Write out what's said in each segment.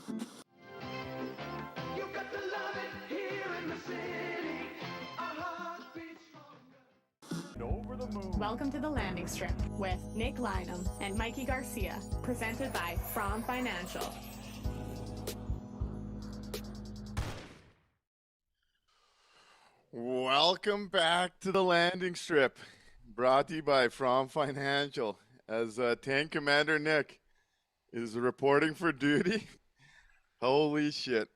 You got to love it here in the city. Our heart beats stronger. Over the moon. Welcome to the Landing Strip with Nick Lynham and Mikey Garcia, presented by From Financial. Welcome back to the Landing Strip, brought to you by From Financial. As Tank Commander Nick is reporting for duty, holy shit,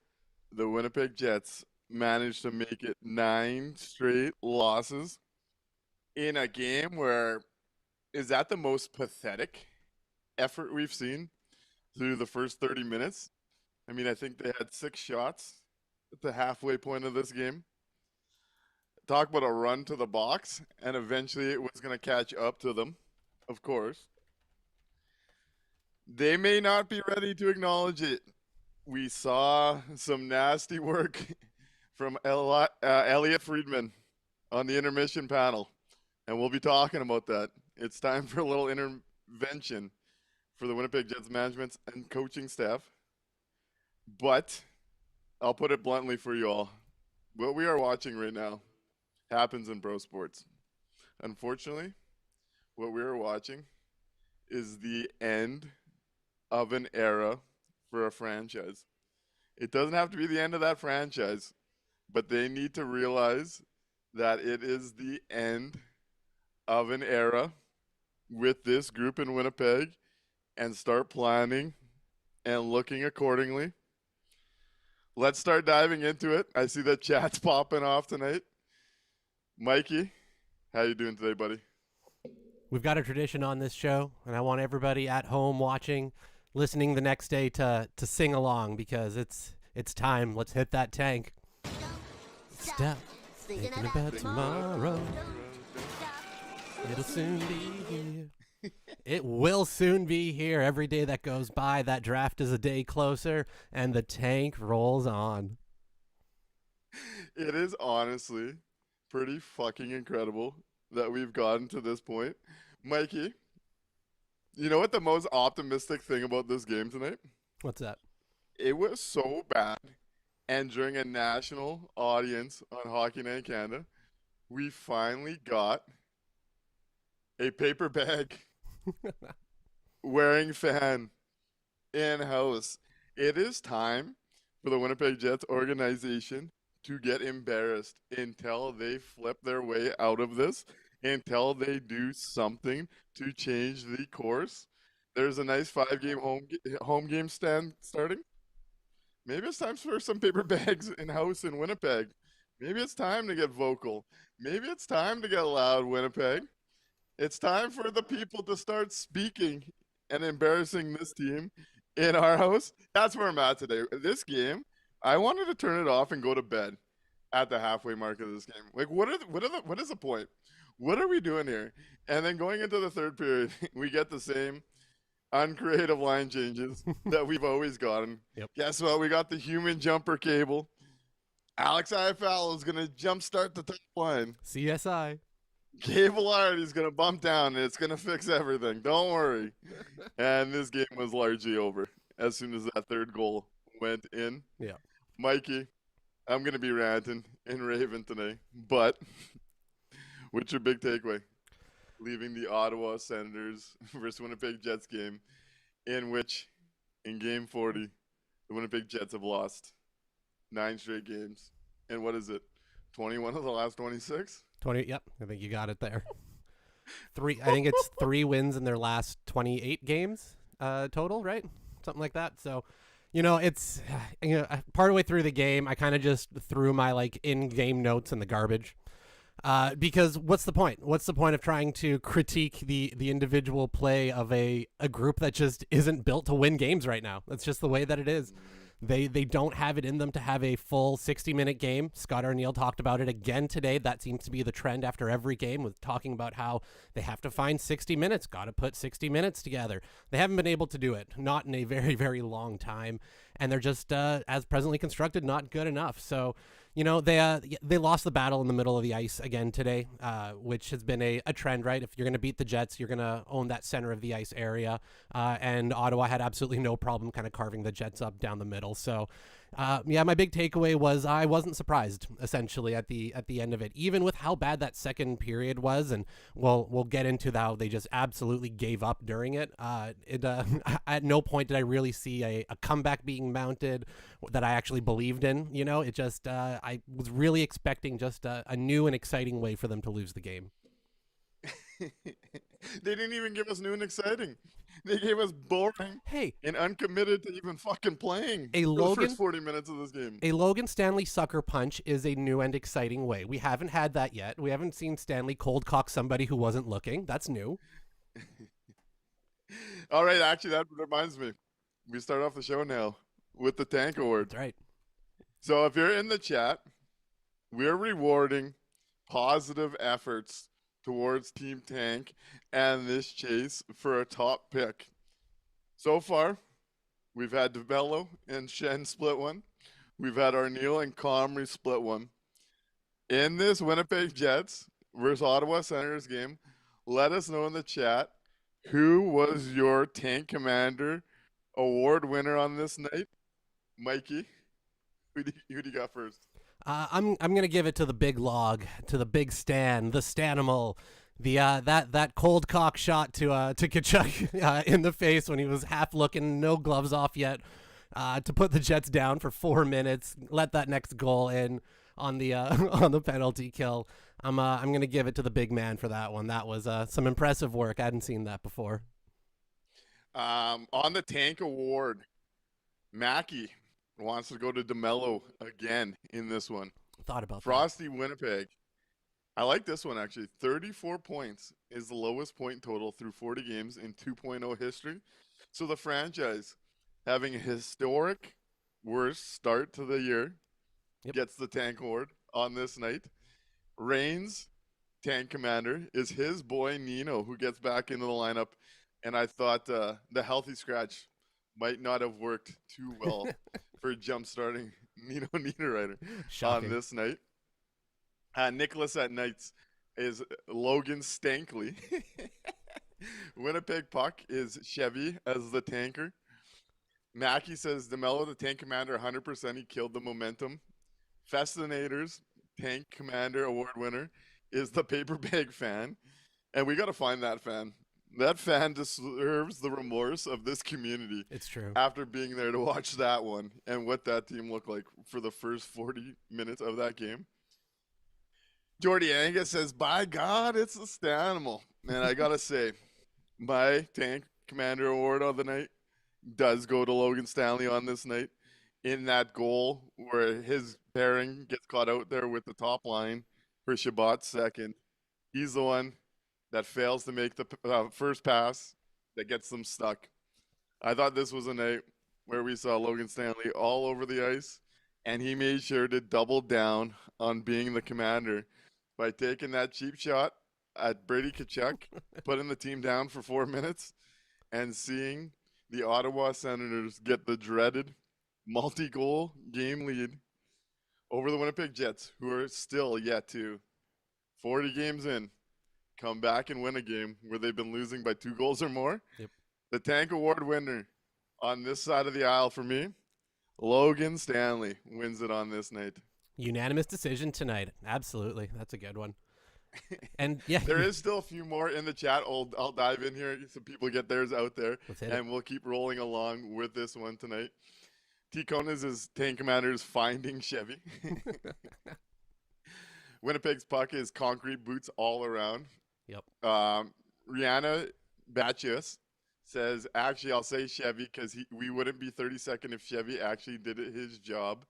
the Winnipeg Jets managed to make it 9 straight losses in a game where, is that the most pathetic effort we've seen through the first 30 minutes? I mean, I think they had 6 shots at the halfway point of this game. Talk about a run to the box, and eventually it was going to catch up to them, of course. They may not be ready to acknowledge it. We saw some nasty work from Elliot Friedman on the intermission panel, and we'll be talking about that. It's time for a little intervention for the Winnipeg Jets management and coaching staff. But I'll put it bluntly for you all. What we are watching right now happens in pro sports. Unfortunately, what we are watching is the end of an era for a franchise. It doesn't have to be the end of that franchise, but they need to realize that it is the end of an era with this group in Winnipeg and start planning and looking accordingly. Let's start diving into it. I see that chat's popping off tonight. Mikey, how you doing today, buddy? We've got a tradition on this show, and I want everybody at home watching, listening the next day to sing along because it's time. Let's hit that tank. Stop thinking about tomorrow. It'll soon be here. It will soon be here. Every day that goes by, that draft is a day closer, and the tank rolls on. It is honestly pretty fucking incredible that we've gotten to this point. Mikey, you know what the most optimistic thing about this game tonight? What's that? It was so bad, and during a national audience on Hockey Night in Canada, we finally got a paper bag wearing fan in-house. It is time for the Winnipeg Jets organization to get embarrassed until they flip their way out of this, until they do something to change the course. There's a nice 5-game home game stand starting. Maybe it's time for some paper bags in-house in Winnipeg. Maybe it's time to get vocal. Maybe it's time to get loud, Winnipeg. It's time for the people to start speaking and embarrassing this team in our house. That's where I'm at today. This game, I wanted to turn it off and go to bed at the halfway mark of this game. Like, what is the point? What are we doing here? And then going into the third period, we get the same uncreative line changes that we've always gotten. Yep. Guess what? We got the human jumper cable. Alex Iafallo is going to jumpstart the top line. CSI. Cable Art is going to bump down, and it's going to fix everything. Don't worry. And this game was largely over as soon as that third goal went in. Yeah. Mikey, I'm going to be ranting and raving today, but what's your big takeaway? Leaving the Ottawa Senators versus Winnipeg Jets game, in which, in Game 40, the Winnipeg Jets have lost 9 straight games. And what is it? 21 of the last 26? 20. Yep, I think you got it there. I think it's 3 wins in their last 28 games total, right? Something like that. So, it's part of the way through the game, I kind of just threw my in-game notes in the garbage. Because what's the point? What's the point of trying to critique the individual play of a group that just isn't built to win games right now? That's just the way that it is. They don't have it in them to have a full 60-minute game. Scott Arniel talked about it again today. That seems to be the trend after every game, with talking about how they have to find 60 minutes, got to put 60 minutes together. They haven't been able to do it, not in a very, very long time. And they're just, as presently constructed, not good enough. So, They lost the battle in the middle of the ice again today, which has been a trend, right? If you're going to beat the Jets, you're going to own that center of the ice area. And Ottawa had absolutely no problem kind of carving the Jets up down the middle. So, my big takeaway was I wasn't surprised essentially at the end of it, even with how bad that second period was. And we'll get into how they just absolutely gave up during it. At no point did I really see a comeback being mounted that I actually believed in. It just I was really expecting just a new and exciting way for them to lose the game. They didn't even give us new and exciting. They gave us boring Hey, and uncommitted to even fucking playing A for the Logan- first 40 minutes of this game. a Logan Stanley sucker punch is a new and exciting way. We haven't had that yet. We haven't seen Stanley cold cock somebody who wasn't looking. That's new. All right, actually, that reminds me. We start off the show now with the Tank Award. That's right. So if you're in the chat, we're rewarding positive efforts towards Team Tank and this chase for a top pick. So far, we've had DeBello and Shen split one. We've had Arneal and Comrie split one. In this Winnipeg Jets versus Ottawa Senators game, let us know in the chat who was your Tank Commander award winner on this night. Mikey, who do you got first? I'm gonna give it to the big log, to the big Stan, the Stanimal, the that cold cock shot to Tkachuk in the face when he was half looking, no gloves off yet, to put the Jets down for 4 minutes, let that next goal in on the on the penalty kill. I'm gonna give it to the big man for that one. That was some impressive work. I hadn't seen that before. On the Tank Award, Mackey wants to go to DeMello again in this one. Thought about that. Frosty Winnipeg. I like this one actually. 34 points is the lowest point total through 40 games in 2.0 history. So the franchise having a historic worst start to the year gets the Tank Award on this night. Reigns, Tank Commander, is his boy Nino who gets back into the lineup. And I thought the healthy scratch might not have worked too well for jump-starting Nino Niederreiter Shocking. on this night. Nicholas at Knights is Logan Stankley. Winnipeg Puck is Chevy as the tanker. Mackey says DeMello, the Tank Commander, 100%. He killed the momentum. Festinators, Tank Commander award winner, is the Paper Bag fan. And we got to find that fan. That fan deserves the remorse of this community. It's true. After being there to watch that one and what that team looked like for the first 40 minutes of that game. Jordy Angus says, by God, it's the Stanimal. And I got to say, my Tank Commander Award of the night does go to Logan Stanley on this night in that goal where his pairing gets caught out there with the top line for Shabbat's second. He's the one that fails to make the first pass that gets them stuck. I thought this was a night where we saw Logan Stanley all over the ice, and he made sure to double down on being the commander by taking that cheap shot at Brady Tkachuk, putting the team down for 4 minutes, and seeing the Ottawa Senators get the dreaded multi-goal game lead over the Winnipeg Jets, who are still yet to, 40 games in, come back and win a game where they've been losing by 2 goals or more. Yep. The Tank Award winner on this side of the aisle for me, Logan Stanley, wins it on this night. Unanimous decision tonight. Absolutely. That's a good one. And yeah, There is still a few more in the chat. I'll dive in here so people get theirs out there, Let's hit it. and we'll keep rolling along with this one tonight. T. Konas is Tank Commander's Finding Chevy. Winnipeg's Puck is Concrete Boots all around. Yep. Rihanna Batchius says, actually, I'll say Chevy because we wouldn't be 32nd if Chevy actually did his job.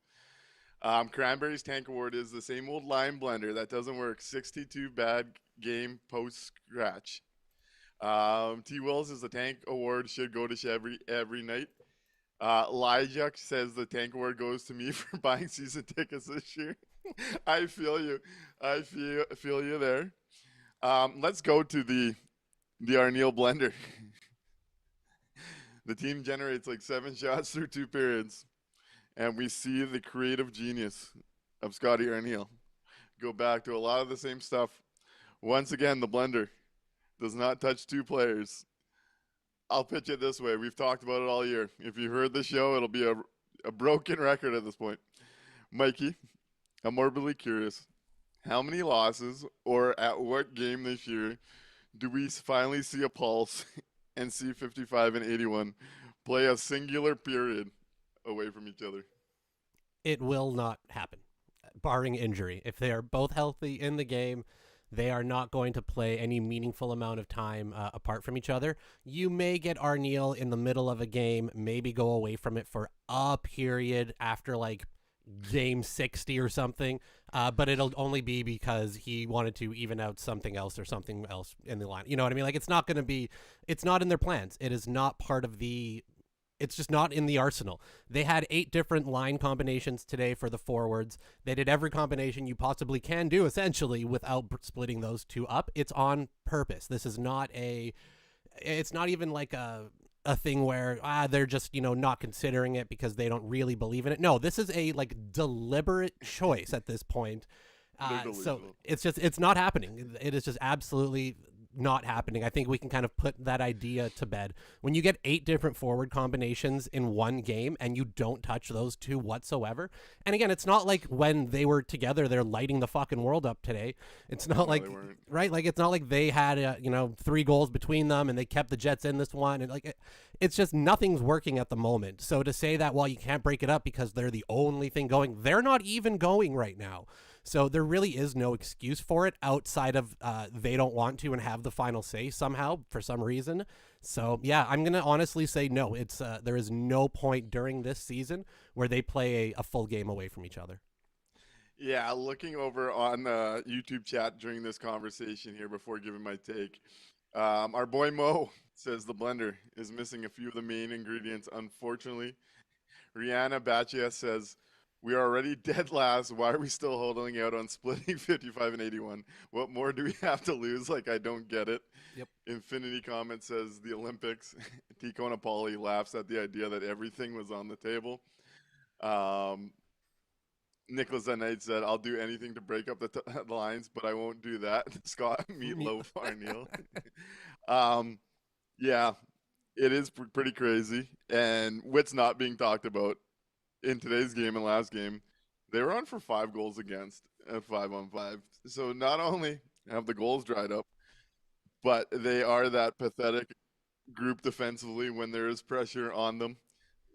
Cranberry's Tank Award is the same old line blender that doesn't work. 62 bad game post scratch. T. Wills is the Tank Award should go to Chevy every night. Lyjuk says the Tank Award goes to me for buying season tickets this year. I feel you. I feel you there. Let's go to the Arneal blender. The team generates like 7 shots through 2 periods, and we see the creative genius of Scotty Arniel go back to a lot of the same stuff. Once again, the blender does not touch two players. I'll pitch it this way. We've talked about it all year. If you heard the show, it'll be a broken record at this point. Mikey, I'm morbidly curious. How many losses or at what game this year do we finally see a pulse and see 55 and 81 play a singular period away from each other? It will not happen, barring injury. If they are both healthy in the game, they are not going to play any meaningful amount of time apart from each other. You may get Arniel in the middle of a game, maybe go away from it for a period after like game 60 or something, but it'll only be because he wanted to even out something else or something else in the line. You know what I mean? Like, it's not in their plans. It is not part of it's just not in the arsenal. They had 8 different line combinations today for the forwards. They did every combination you possibly can do, essentially, without splitting those two up. It's on purpose. This is not it's not even like a thing where they're just, not considering it because they don't really believe in it. No, this is a like deliberate choice at this point. So it's not happening. It is just absolutely not happening. I think we can kind of put that idea to bed. When you get 8 different forward combinations in one game and you don't touch those two whatsoever. And again, it's not like when they were together, they're lighting the fucking world up today. It's not right? Like, it's not like they had, 3 goals between them and they kept the Jets in this one. And like, it's just nothing's working at the moment. So to say that, well, you can't break it up because they're the only thing going, they're not even going right now. So there really is no excuse for it outside of they don't want to and have the final say somehow for some reason. So, yeah, I'm going to honestly say no. It's there is no point during this season where they play a full game away from each other. Yeah, looking over on the YouTube chat during this conversation here before giving my take, our boy Mo says the blender is missing a few of the main ingredients, unfortunately. Rihanna Bachia says, we are already dead last. Why are we still holding out on splitting 55 and 81? What more do we have to lose? Like, I don't get it. Yep. Infinity comment says the Olympics. Tico Napoli laughs at the idea that everything was on the table. Nicholas at Night said, I'll do anything to break up the lines, but I won't do that. Scott Meatloaf Arniel. Yeah, it is pretty crazy. And what's not being talked about in today's game and last game, they were on for 5 goals against at 5-on-5. So not only have the goals dried up, but they are that pathetic group defensively when there is pressure on them.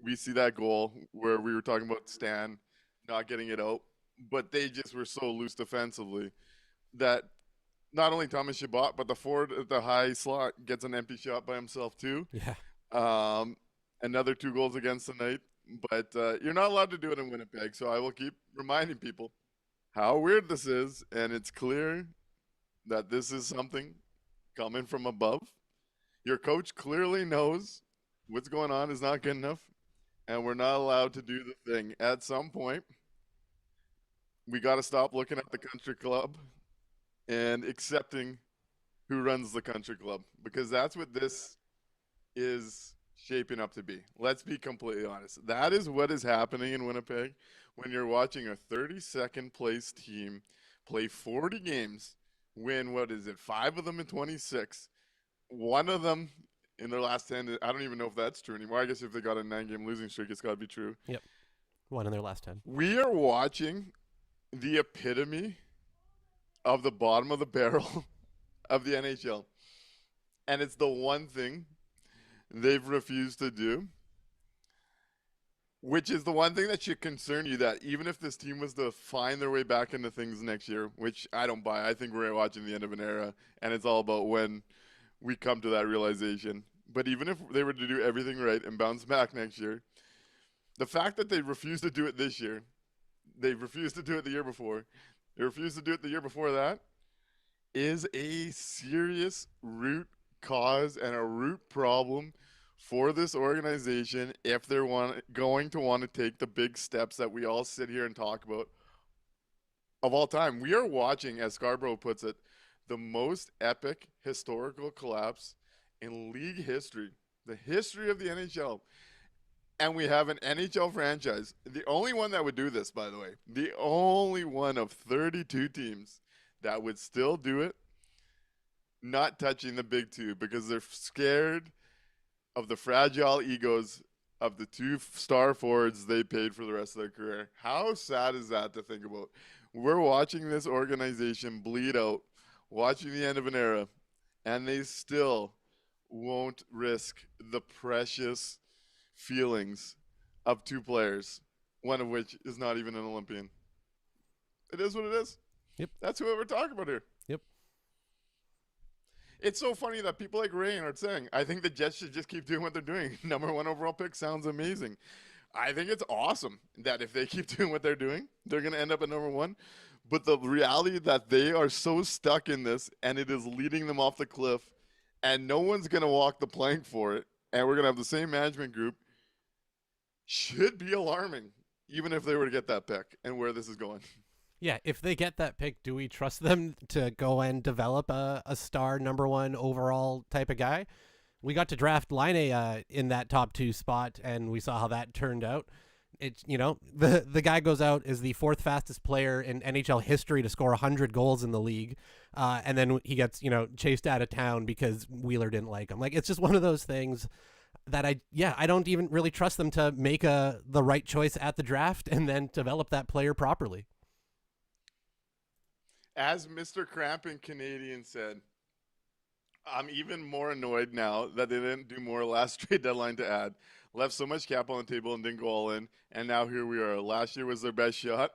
We see that goal where we were talking about Stan not getting it out, but they just were so loose defensively that not only Thomas Chabot, but the forward at the high slot gets an empty shot by himself too. Yeah. Another 2 goals against the night. But you're not allowed to do it in Winnipeg, so I will keep reminding people how weird this is, and it's clear that this is something coming from above. Your coach clearly knows what's going on is not good enough, and we're not allowed to do the thing. At some point, we got to stop looking at the country club and accepting who runs the country club, because that's what this is shaping up to be. Let's be completely honest. That is what is happening in Winnipeg when you're watching a 32nd place team play 40 games, win, 5 of them in 26, 1 of them in their last 10. I don't even know if that's true anymore. I guess if they got a 9-game losing streak, it's got to be true. Yep. 1 in their last 10. We are watching the epitome of the bottom of the barrel of the NHL. And it's the one thing they've refused to do, which is the one thing that should concern you, that even if this team was to find their way back into things next year, which I don't buy, I think we're watching the end of an era, and it's all about when we come to that realization. But even if they were to do everything right and bounce back next year, the fact that they refused to do it this year, they refused to do it the year before, they refused to do it the year before that, is a serious root cause and a root problem for this organization if they're going to want to take the big steps that we all sit here and talk about of all time. We are watching, as Scarborough puts it, the most epic historical collapse in league history, the history of the NHL. And we have an NHL franchise. The only one that would do this, by the way. The only one of 32 teams that would still do it, not touching the big two because they're scared of the fragile egos of the two star forwards they paid for the rest of their career. How sad is that to think about? We're watching this organization bleed out, watching the end of an era, and they still won't risk the precious feelings of two players, one of which is not even an Olympian. It is what it is. Yep. That's who we're talking about here. Yep. It's so funny that people like Ray are saying, I think the Jets should just keep doing what they're doing. Number 1 overall pick sounds amazing. I think it's awesome that if they keep doing what they're doing, they're going to end up at number 1. But the reality that they are so stuck in this and it is leading them off the cliff and no one's going to walk the plank for it, and we're going to have the same management group, should be alarming, even if they were to get that pick and where this is going. Yeah, if they get that pick, do we trust them to go and develop a star number 1 overall type of guy? We got to draft Laine in that top 2 spot, and we saw how that turned out. It's, the guy goes out as the 4th fastest player in NHL history to score 100 goals in the league, and then he gets chased out of town because Wheeler didn't like him. Like, it's just one of those things that I don't even really trust them to make the right choice at the draft and then develop that player properly. As Mr. Cramping Canadian said, I'm even more annoyed now that they didn't do more last trade deadline to add. Left so much cap on the table and didn't go all in, and now here we are. Last year was their best shot.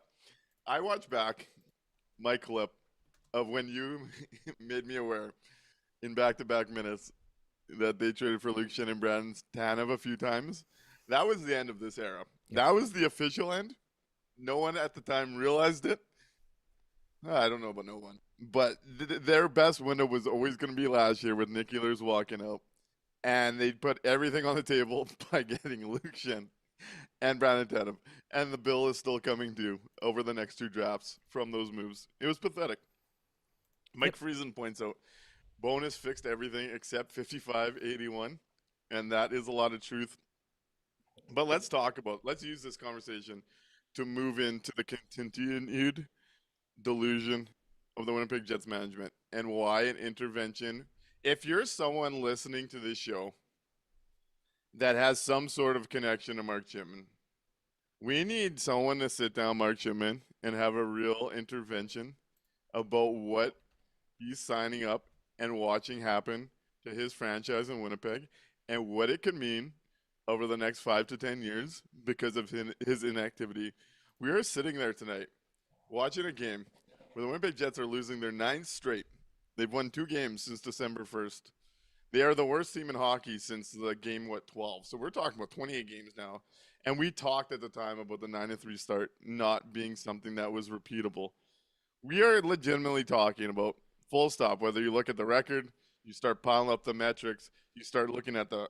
I watched back my clip of when you made me aware in back-to-back minutes that they traded for Luke Schenn and Brandon Tanev a few times. That was the end of this era. That was the official end. No one at the time realized it. I don't know about no one. But their best window was always going to be last year with Nick Ehlers walking out. And they put everything on the table by getting Luke Schenn and Brandon Tanev. And the bill is still coming due over the next 2 drafts from those moves. It was pathetic. Mike Friesen points out, bonus fixed everything except 55-81. And that is a lot of truth. But let's use this conversation to move into the continued delusion of the Winnipeg Jets management and why an intervention. If you're someone listening to this show that has some sort of connection to Mark Chipman, we need someone to sit down Mark Chipman and have a real intervention about what he's signing up and watching happen to his franchise in Winnipeg and what it could mean over the next 5 to 10 years because of his inactivity. We are sitting there tonight watching a game where the Winnipeg Jets are losing their 9th straight. They've won 2 games since December 1st. They are the worst team in hockey since the game, 12. So we're talking about 28 games now. And we talked at the time about the 9-3 start not being something that was repeatable. We are legitimately talking about, full stop, whether you look at the record, you start piling up the metrics, you start looking at the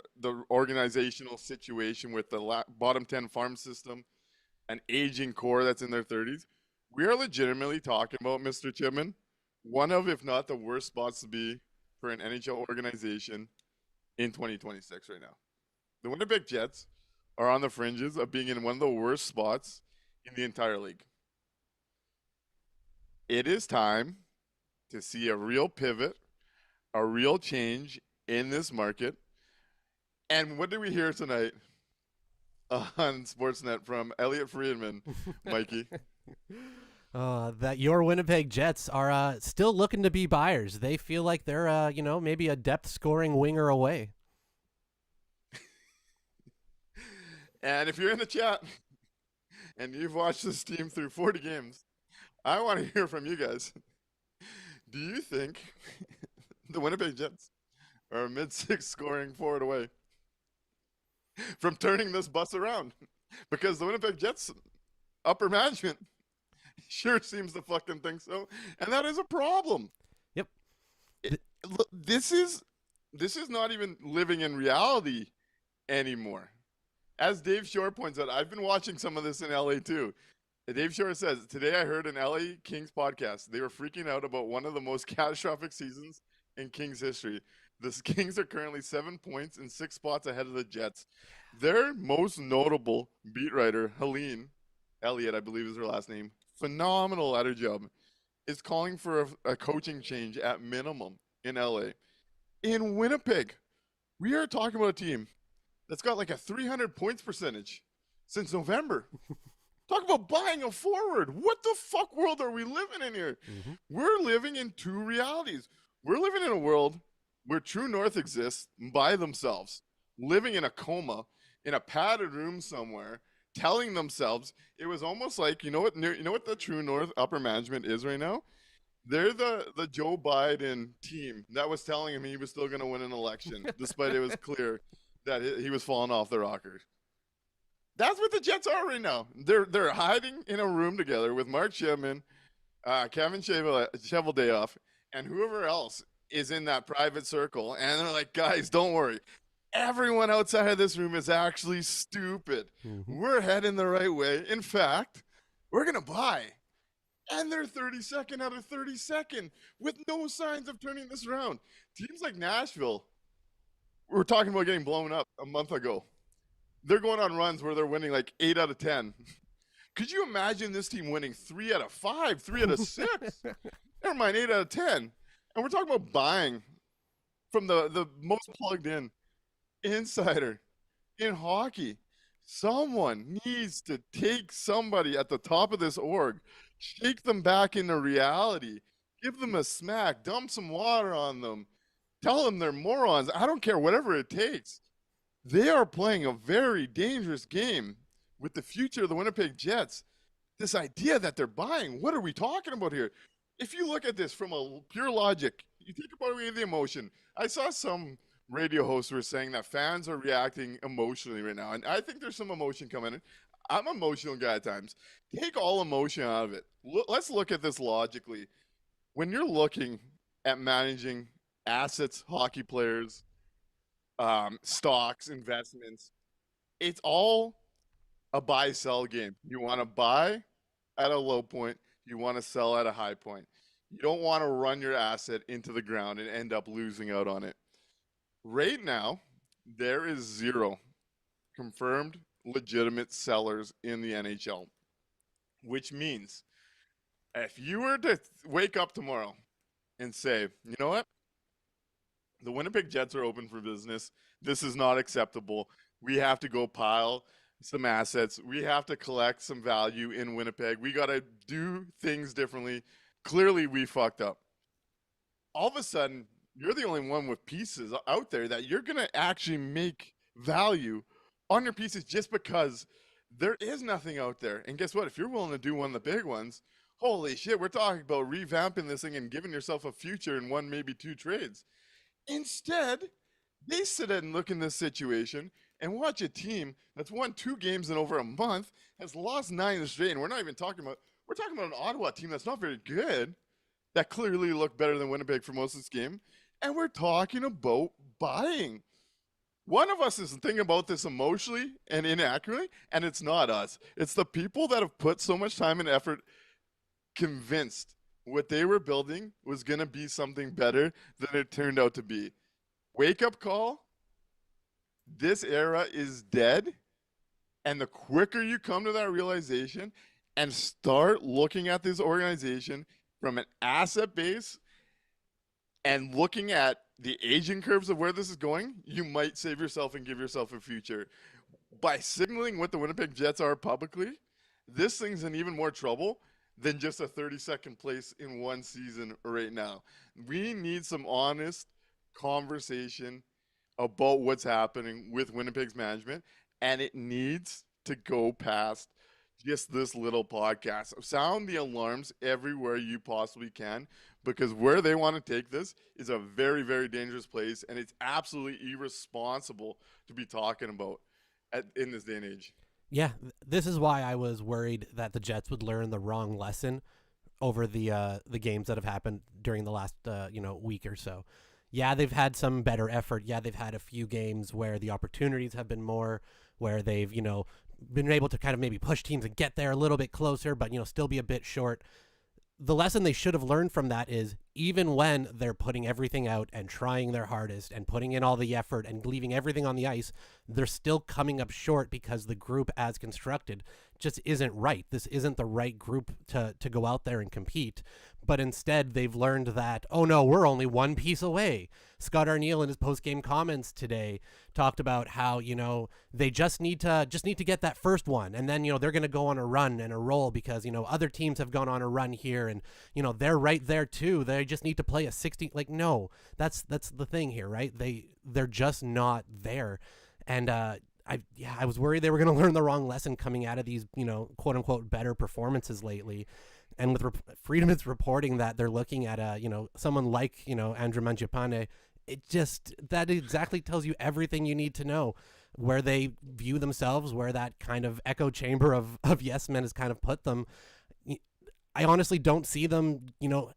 organizational situation with the bottom 10 farm system, an aging core that's in their 30s. We are legitimately talking about, Mr. Chipman, one of, if not the worst spots to be for an NHL organization in 2026 right now. The Winnipeg Jets are on the fringes of being in one of the worst spots in the entire league. It is time to see a real pivot, a real change in this market. And what did we hear tonight on Sportsnet from Elliot Friedman, Mikey? That your Winnipeg Jets are still looking to be buyers. They feel like they're, maybe a depth scoring winger away. And if you're in the chat and you've watched this team through 40 games, I want to hear from you guys. Do you think the Winnipeg Jets are a mid-6 scoring forward away from turning this bus around? Because the Winnipeg Jets upper management sure seems to fucking think so, and that is a problem. Yep. Look, this is not even living in reality anymore. As Dave Shore points out, I've been watching some of this in LA too. Dave Shore says, today I heard an LA Kings podcast. They were freaking out about one of the most catastrophic seasons in Kings history. The Kings are currently 7 points and 6 spots ahead of the Jets. Their most notable beat writer, Helene Elliott, I believe is her last name, phenomenal at her job, is calling for a coaching change at minimum in LA. In Winnipeg, we are talking about a team that's got like a 300 points percentage since November. Talk about buying a forward. What the fuck world are we living in here? Mm-hmm. We're living in two realities. We're living in a world where True North exists by themselves, living in a coma, in a padded room somewhere, telling themselves it was almost like, you know what the True North upper management is right now? They're the Joe Biden team that was telling him he was still going to win an election, despite it was clear that he was falling off the rocker. That's what the Jets are right now. They're hiding in a room together with Mark Shipman, Kevin Cheveldayoff, and whoever else is in that private circle. And they're like, guys, don't worry. Everyone outside of this room is actually stupid. Mm-hmm. We're heading the right way. In fact, we're going to buy. And they're 32nd out of 32nd with no signs of turning this around. Teams like Nashville, we were talking about getting blown up a month ago. They're going on runs where they're winning like 8 out of 10. Could you imagine this team winning 3 out of 5, 3 out of 6? Never mind, 8 out of 10. And we're talking about buying from the most plugged in insider in hockey. Someone needs to take somebody at the top of this org, shake them back into reality, give them a smack, dump some water on them, tell them they're morons. I don't care, whatever it takes. They are playing a very dangerous game with the future of the Winnipeg Jets. This idea that they're buying, what are we talking about here? If you look at this from a pure logic, you take away the emotion. I saw some radio hosts were saying that fans are reacting emotionally right now, and I think there's some emotion coming in. I'm an emotional guy at times. Take all emotion out of it. Let's look at this logically. When you're looking at managing assets, hockey players, stocks, investments, it's all a buy-sell game. You want to buy at a low point. You want to sell at a high point. You don't want to run your asset into the ground and end up losing out on it. Right now, there is 0 confirmed legitimate sellers in the NHL, which means if you were to wake up tomorrow and say, you know what? The Winnipeg Jets are open for business. This is not acceptable. We have to go pile some assets. We have to collect some value in Winnipeg. We got to do things differently. Clearly, we fucked up. All of a sudden, you're the only one with pieces out there that you're going to actually make value on your pieces just because there is nothing out there. And guess what? If you're willing to do one of the big ones, holy shit, we're talking about revamping this thing and giving yourself a future in 1, maybe 2 trades. Instead, they sit and look in this situation and watch a team that's won 2 games in over a month, has lost 9 straight, and we're talking about an Ottawa team that's not very good, that clearly looked better than Winnipeg for most of this game, and we're talking about buying. One of us is thinking about this emotionally and inaccurately, and it's not us. It's the people that have put so much time and effort, convinced what they were building was going to be something better than it turned out to be. Wake up call. This era is dead. And the quicker you come to that realization and start looking at this organization from an asset base and looking at the aging curves of where this is going, you might save yourself and give yourself a future. By signaling what the Winnipeg Jets are publicly, this thing's in even more trouble than just a 32nd place in one season right now. We need some honest conversation about what's happening with Winnipeg's management, and it needs to go past just this little podcast. Sound the alarms everywhere you possibly can, because where they want to take this is a very, very dangerous place, and it's absolutely irresponsible to be talking about in this day and age. Yeah, this is why I was worried that the Jets would learn the wrong lesson over the games that have happened during the last week or so. Yeah, they've had some better effort. Yeah, they've had a few games where the opportunities have been more, where they've been able to kind of maybe push teams and get there a little bit closer, but still be a bit short. the lesson they should have learned from that is even when they're putting everything out and trying their hardest and putting in all the effort and leaving everything on the ice, they're still coming up short because the group as constructed just isn't right. This isn't the right group to go out there and compete. But instead, they've learned that, oh no, we're only one piece away. Scott Arniel in his post-game comments today talked about how, they just need to get that first one. And then, they're going to go on a run and a roll because, other teams have gone on a run here and, they're right there too. They just need to play a 60. Like, no, that's the thing here, right? They're just not there. And, I was worried they were going to learn the wrong lesson coming out of these, quote unquote, better performances lately. And with Friedman's reporting that they're looking at someone like Andrew Mangiapane, that exactly tells you everything you need to know, where they view themselves, where that kind of echo chamber of yes men has kind of put them. I honestly don't see them,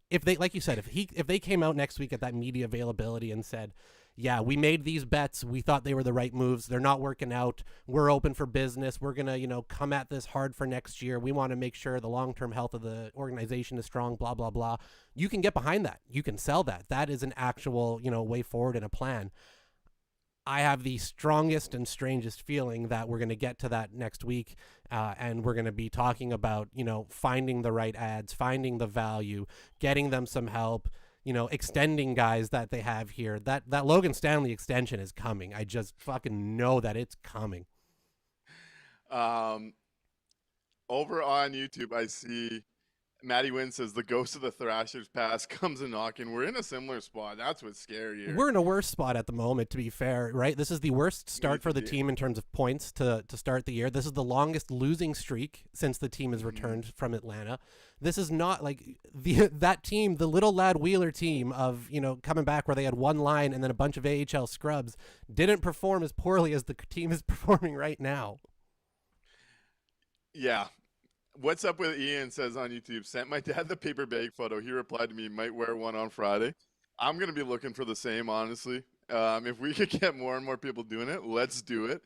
if they, like you said, if they came out next week at that media availability and said, yeah, we made these bets. We thought they were the right moves. They're not working out. We're open for business. We're going to, come at this hard for next year. We want to make sure the long-term health of the organization is strong, blah, blah, blah. You can get behind that. You can sell that. That is an actual, way forward and a plan. I have the strongest and strangest feeling that we're going to get to that next week, and we're going to be talking about, finding the right ads, finding the value, getting them some help, extending guys that they have here. That Logan Stanley extension is coming. I just fucking know that it's coming. Over on YouTube, I see Matty Wynn says the ghost of the Thrashers past comes a knocking. We're in a similar spot. That's what's scary here. We're in a worse spot at the moment, to be fair, right? This is the worst start for the team in terms of points to start the year. This is the longest losing streak since the team has returned from Atlanta. This is not like that team, the little lad Wheeler team of, coming back where they had one line and then a bunch of AHL scrubs, didn't perform as poorly as the team is performing right now. Yeah. What's up with Ian says on YouTube, sent my dad the paper bag photo. He replied to me, might wear one on Friday. I'm going to be looking for the same, honestly. If we could get more and more people doing it, let's do it.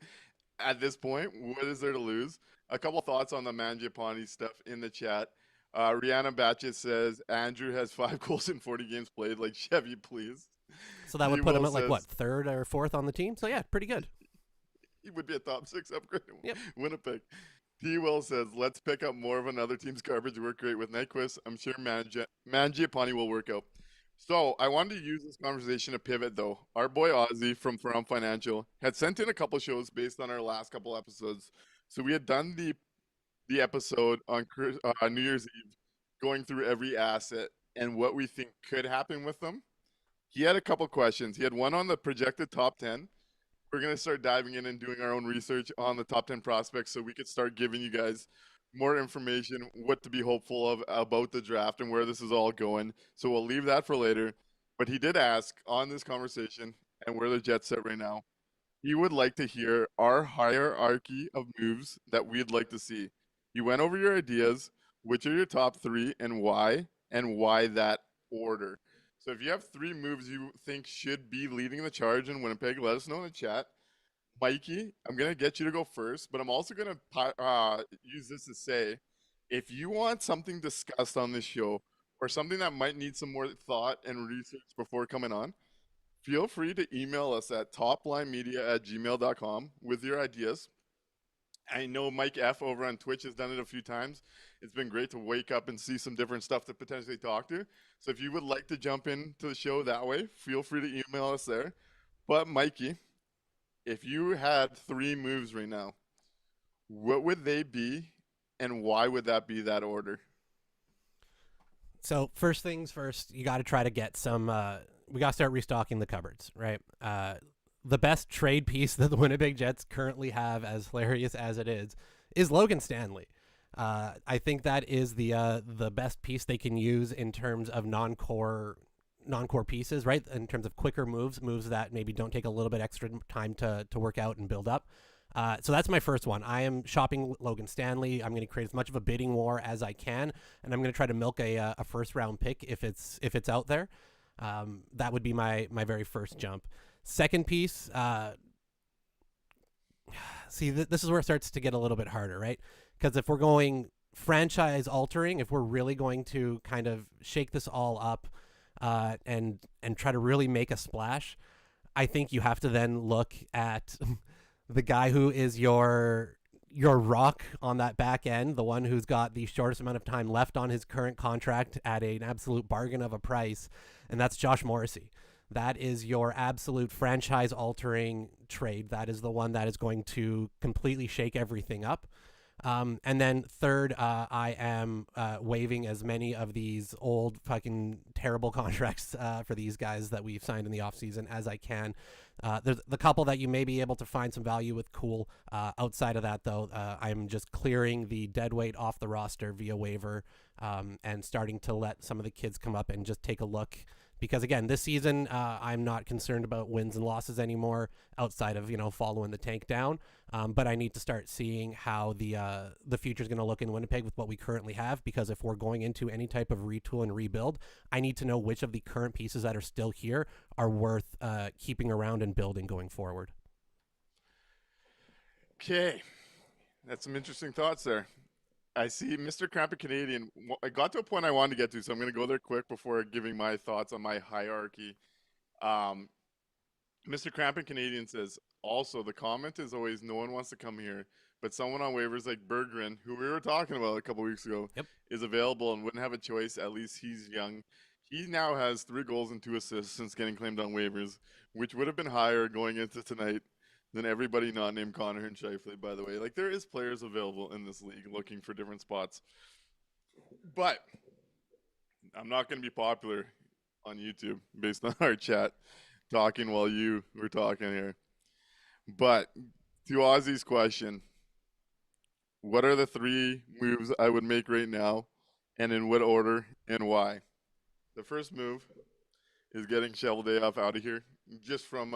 At this point, what is there to lose? A couple thoughts on the Mangiapane stuff in the chat. Rihanna Batches says, Andrew has 5 goals in 40 games played. Like, Chevy, please. So that would put him at like, what, 3rd or 4th on the team? So, yeah, pretty good. He would be a top 6 upgrade in Yep. Winnipeg. T-Will says, let's pick up more of another team's garbage work rate with Nyquist. I'm sure Mangiapane will work out. So I wanted to use this conversation to pivot, though. Our boy Ozzy from Financial had sent in a couple shows based on our last couple episodes. So we had done the episode on New Year's Eve, going through every asset and what we think could happen with them. He had a couple questions. He had one on the projected top 10. We're going to start diving in and doing our own research on the top 10 prospects so we could start giving you guys more information, what to be hopeful of about the draft and where this is all going. So we'll leave that for later. But he did ask on this conversation and where the Jets at right now, he would like to hear our hierarchy of moves that we'd like to see. You went over your ideas, which are your top 3 and why that order. So if you have 3 moves you think should be leading the charge in Winnipeg, let us know in the chat. Mikey, I'm going to get you to go first, but I'm also going to use this to say, if you want something discussed on this show or something that might need some more thought and research before coming on, feel free to email us at toplinemedia@gmail.com with your ideas. I know Mike F over on Twitch has done it a few times. It's been great to wake up and see some different stuff to potentially talk to. So if you would like to jump into the show that way, feel free to email us there. But Mikey, if you had 3 moves right now, what would they be and why would that be that order? So first things first, you got to try to get some, we got to start restocking the cupboards, right? The best trade piece that the Winnipeg Jets currently have, as hilarious as it is Logan Stanley. I think that is the best piece they can use in terms of non-core pieces, right? In terms of quicker moves that maybe don't take a little bit extra time to work out and build up. So that's my first one. I am shopping Logan Stanley. I'm going to create as much of a bidding war as I can, and I'm going to try to milk a first round pick if it's out there. That would be my very first jump. Second piece, see, this is where it starts to get a little bit harder, right? Because if we're going franchise altering, if we're really going to kind of shake this all up and try to really make a splash, I think you have to then look at the guy who is your rock on that back end, the one who's got the shortest amount of time left on his current contract at an absolute bargain of a price, and that's Josh Morrissey. That is your absolute franchise-altering trade. That is the one that is going to completely shake everything up. And then third, I am waiving as many of these old fucking terrible contracts for these guys that we've signed in the offseason as I can. There's the couple that you may be able to find some value with, cool. Outside of that, though, I'm just clearing the dead weight off the roster via waiver and starting to let some of the kids come up and just take a look. Because, again, this season, I'm not concerned about wins and losses anymore outside of, following the tank down. But I need to start seeing how the future is going to look in Winnipeg with what we currently have. Because if we're going into any type of retool and rebuild, I need to know which of the current pieces that are still here are worth keeping around and building going forward. Okay. That's some interesting thoughts there. I see Mr. Crampy Canadian. I got to a point I wanted to get to, so I'm going to go there quick before giving my thoughts on my hierarchy. Mr. Crampy Canadian says, also, the comment is always no one wants to come here, but someone on waivers like Berggren, who we were talking about a couple weeks ago, is available and wouldn't have a choice. At least he's young. He now has 3 goals and 2 assists since getting claimed on waivers, which would have been higher going into tonight than everybody not named Connor and Scheifele, by the way. Like, there is players available in this league looking for different spots. But I'm not going to be popular on YouTube based on our chat talking while you were talking here. But to Ozzy's question, what are the 3 moves I would make right now, and in what order and why? The first move is getting Cheveldayoff out of here, just from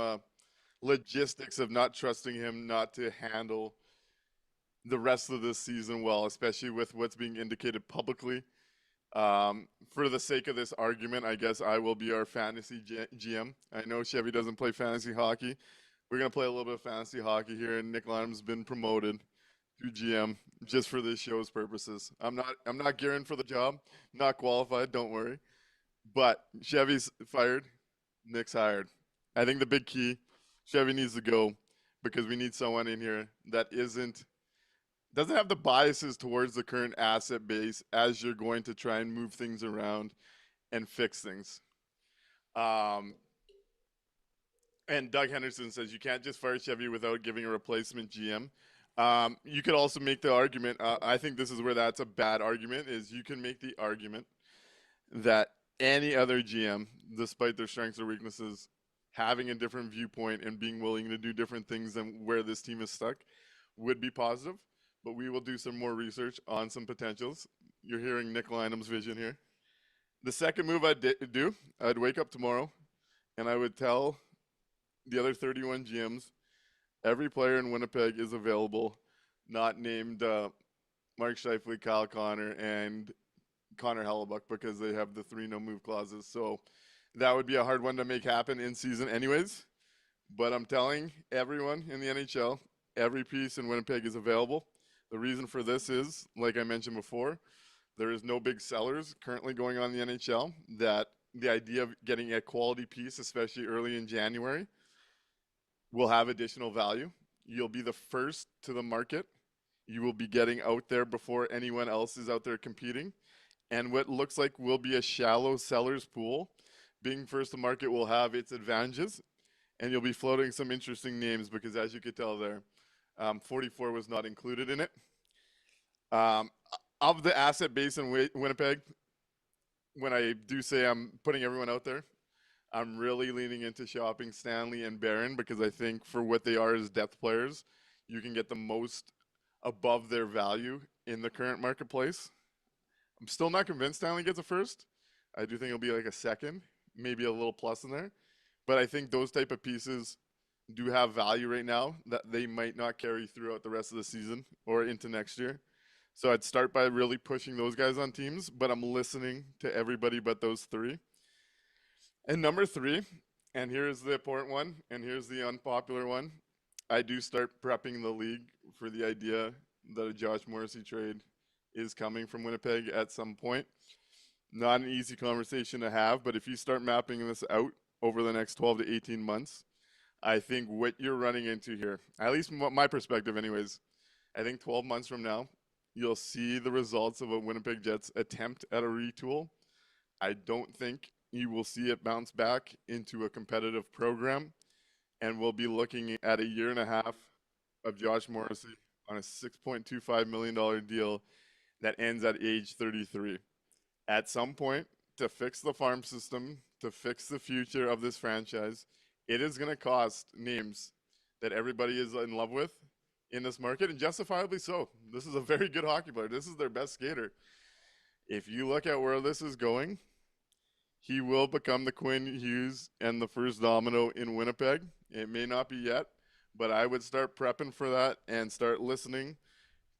logistics of not trusting him not to handle the rest of this season well, especially with what's being indicated publicly. For the sake of this argument, I guess I will be our fantasy GM. I know Chevy doesn't play fantasy hockey. We're going to play a little bit of fantasy hockey here, and Nick Lynam's been promoted to GM just for this show's purposes. I'm not gearing for the job, not qualified, don't worry. But Chevy's fired, Nick's hired. I think the big key, Chevy needs to go because we need someone in here that doesn't have the biases towards the current asset base as you're going to try and move things around and fix things. And Doug Henderson says you can't just fire Chevy without giving a replacement GM. You could also make the argument, I think this is where that's a bad argument, is you can make the argument that any other GM, despite their strengths or weaknesses, having a different viewpoint and being willing to do different things than where this team is stuck would be positive. But we will do some more research on some potentials. You're hearing Nick Lynam's vision here. The second move I'd do, I'd wake up tomorrow and I would tell the other 31 GMs, every player in Winnipeg is available, not named Mark Scheifele, Kyle Connor, and Connor Hellebuck, because they have the 3 no-move clauses. So that would be a hard one to make happen in season anyways. But I'm telling everyone in the NHL, every piece in Winnipeg is available. The reason for this is, like I mentioned before, there is no big sellers currently going on in the NHL. That the idea of getting a quality piece, especially early in January, will have additional value. You'll be the first to the market. You will be getting out there before anyone else is out there competing. And what looks like will be a shallow seller's pool, being first to market will have its advantages. And you'll be floating some interesting names because, as you could tell there, 44 was not included in it. Of the asset base in Winnipeg, when I do say I'm putting everyone out there, I'm really leaning into shopping Stanley and Barron because I think for what they are as depth players, you can get the most above their value in the current marketplace. I'm still not convinced Stanley gets a first. I do think it'll be like a second, maybe a little plus in there. But I think those type of pieces do have value right now that they might not carry throughout the rest of the season or into next year. So I'd start by really pushing those guys on teams, but I'm listening to everybody but those 3. And number 3, and here's the important one, and here's the unpopular one. I do start prepping the league for the idea that a Josh Morrissey trade is coming from Winnipeg at some point. Not an easy conversation to have, but if you start mapping this out over the next 12 to 18 months, I think what you're running into here, at least from my perspective, anyways, I think 12 months from now, you'll see the results of a Winnipeg Jets attempt at a retool. I don't think you will see it bounce back into a competitive program, and we'll be looking at a year and a half of Josh Morrissey on a $6.25 million deal that ends at age 33. At some point, to fix the farm system, to fix the future of this franchise, it is going to cost names that everybody is in love with in this market, and justifiably so. This is a very good hockey player. This is their best skater. If you look at where this is going, he will become the Quinn Hughes and the first domino in Winnipeg. It may not be yet, but I would start prepping for that and start listening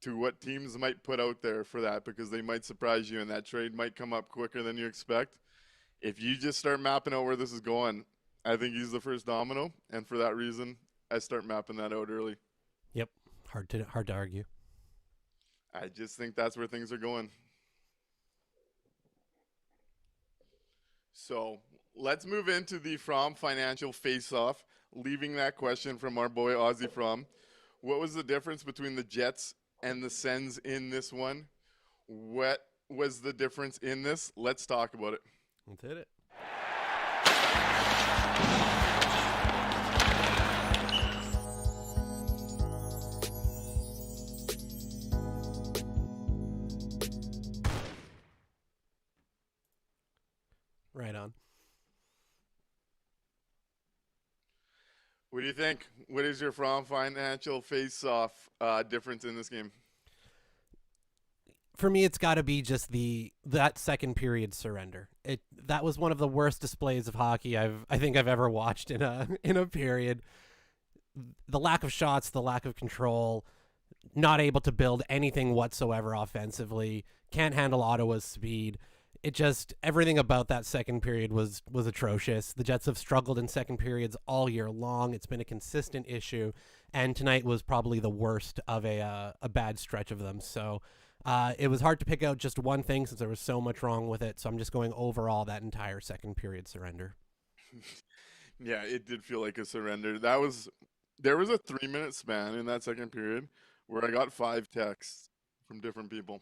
to what teams might put out there for that, because they might surprise you and that trade might come up quicker than you expect. If you just start mapping out where this is going, I think he's the first domino, and for that reason, I start mapping that out early. Yep, hard to argue. I just think that's where things are going. So let's move into the From Financial Face-Off, leaving that question from our boy Ozzy From. What was the difference between the Jets and the Sens in this one? What was the difference in this? Let's talk about it. Let's hit it. Right on. What do you think? What is your From Financial Face-Off difference in this game? For me, it's got to be just that second period surrender. That was one of the worst displays of hockey I think I've ever watched in a period. The lack of shots, the lack of control, not able to build anything whatsoever offensively, can't handle Ottawa's speed. It just, everything about that second period was atrocious. The Jets have struggled in second periods all year long. It's been a consistent issue, and tonight was probably the worst of a bad stretch of them. So it was hard to pick out just one thing since there was so much wrong with it. So I'm just going overall that entire second period surrender. Yeah, it did feel like a surrender. There was a 3-minute span in that second period where I got 5 texts from different people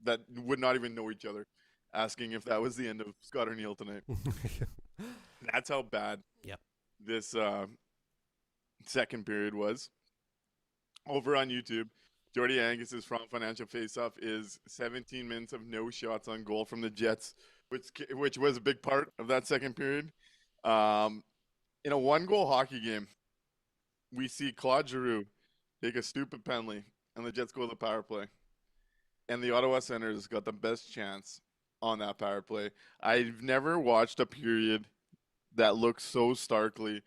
that would not even know each other, asking if that was the end of Scott O'Neill tonight. That's how bad Yep. this second period was. Over on YouTube, Jordy Angus's From Financial Faceoff is 17 minutes of no shots on goal from the Jets, which was a big part of that second period. In a 1-goal hockey game, we see Claude Giroux take a stupid penalty, and the Jets go to the power play. And the Ottawa Senators got the best chance on that power play. I've never watched a period that looked so starkly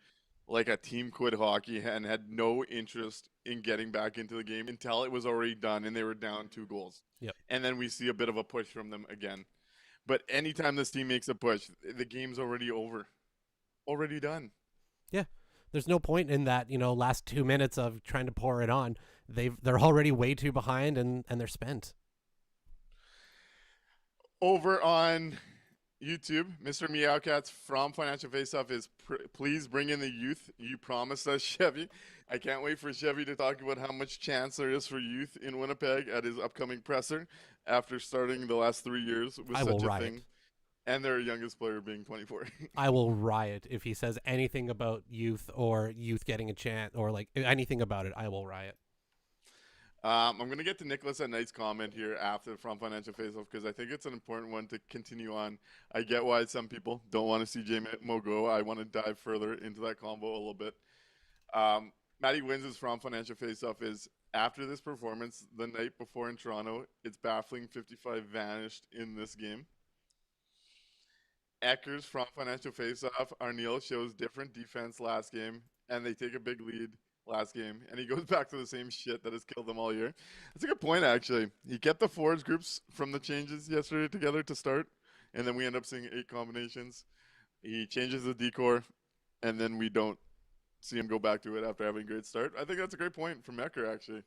like a team quit hockey and had no interest in getting back into the game until it was already done and they were down 2 goals. Yep. And then we see a bit of a push from them again. But anytime this team makes a push, the game's already over. Already done. Yeah. There's no point in that, last 2 minutes of trying to pour it on. They're already way too behind and they're spent. Over on YouTube, Mr. Meowcat's From Financial Faceoff is please bring in the youth. You promised us, Chevy. I can't wait for Chevy to talk about how much chance there is for youth in Winnipeg at his upcoming presser after starting the last 3 years with I will such a riot. thing. And their youngest player being 24. I will riot if he says anything about youth or youth getting a chance or like anything about it. I will riot. I'm going to get to Nicholas at Night's comment here after From Financial Faceoff because I think it's an important one to continue on. I get why some people don't want to see J-Mo go. I want to dive further into that combo a little bit. Matty Wins' From Financial Faceoff is, after this performance the night before in Toronto, it's baffling 55 vanished in this game. Ecker's From Financial Faceoff, Arneal shows different defense last game, and they take a big lead last game, and he goes back to the same shit that has killed them all year. That's a good point, actually. He kept the forwards groups from the changes yesterday together to start, and then we end up seeing 8 combinations. He changes the decor, and then we don't see him go back to it after having a great start. I think that's a great point from Ecker, actually.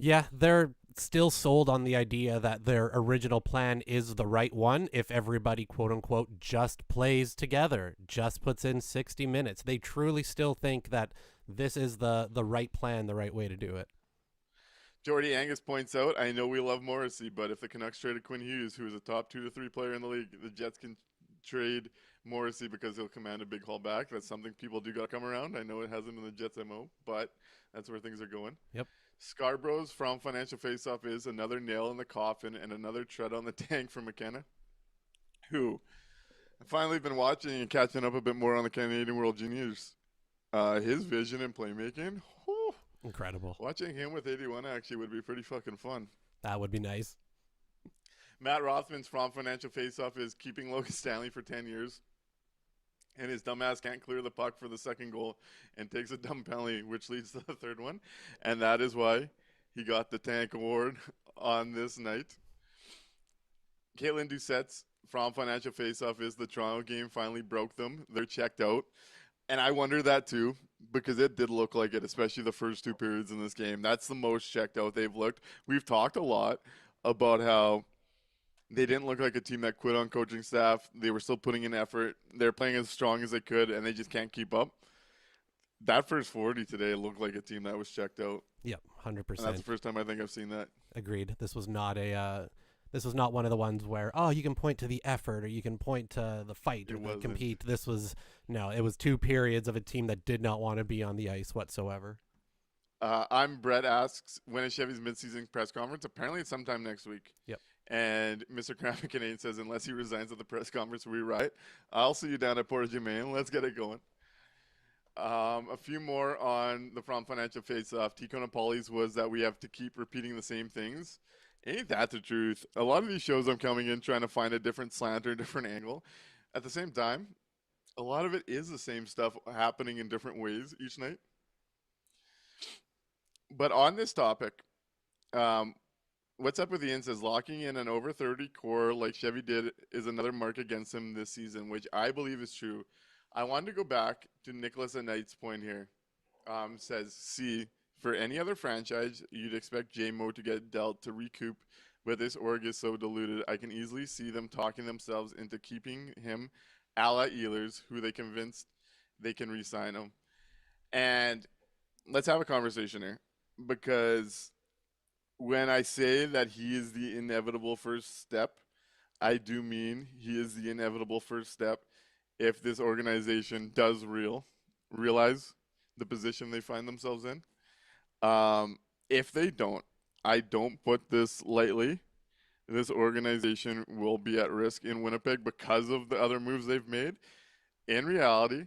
Yeah, they're still sold on the idea that their original plan is the right one if everybody, quote unquote, just plays together, just puts in 60 minutes. They truly still think that this is the right plan, the right way to do it. Jordy Angus points out, I know we love Morrissey, but if the Canucks traded Quinn Hughes, who is a top 2 to 3 player in the league, the Jets can trade Morrissey because he'll command a big haul back. That's something people do got to come around. I know it hasn't in the Jets MO, but that's where things are going. Yep. Scarborough's from Financial Faceoff is another nail in the coffin and another tread on the tank for McKenna, who I've finally been watching and catching up a bit more on the Canadian World Juniors. His vision and playmaking, whew, Incredible. watching him with 81 actually would be pretty fucking fun. That would be nice. Matt Rothman's from Financial Faceoff is keeping Logan Stanley for 10 years. And his dumbass can't clear the puck for the second goal and takes a dumb penalty, which leads to the third one. And that is why he got the Tank Award on this night. Caitlin Doucette's from Financial Faceoff is the Toronto game finally broke them. They're checked out. And I wonder that too, because it did look like it, especially the first 2 periods in this game. That's the most checked out they've looked. We've talked a lot about how they didn't look like a team that quit on coaching staff. They were still putting in effort. They're playing as strong as they could, and they just can't keep up. That first 40 today looked like a team that was checked out. Yep, 100%. And that's the first time I think I've seen that. Agreed. This was not one of the ones where, oh, you can point to the effort or you can point to the fight or the compete. It was 2 periods of a team that did not want to be on the ice whatsoever. I'm Brett asks, when is Chevy's midseason press conference? Apparently it's sometime next week. Yep. And Mr. Kramnik says, unless he resigns at the press conference, we riot. I'll see you down at Portage Main. Let's get it going. A few more on the From Financial Face-Off. Ticona Pauli's was that we have to keep repeating the same things. Ain't that the truth? A lot of these shows I'm coming in trying to find a different slant or a different angle. At the same time, a lot of it is the same stuff happening in different ways each night. But on this topic, What's Up with Ian says locking in an over 30 core like Chevy did is another mark against him this season, which I believe is true. I wanted to go back to Nicholas at Knight's point here. Says, see, for any other franchise, you'd expect J-Mo to get dealt to recoup, but this org is so diluted. I can easily see them talking themselves into keeping him a la Ehlers, who they convinced they can re-sign him. And let's have a conversation here, because when I say that he is the inevitable first step, I do mean he is the inevitable first step if this organization does realize the position they find themselves in. If they don't, I don't put this lightly. This organization will be at risk in Winnipeg because of the other moves they've made. In reality,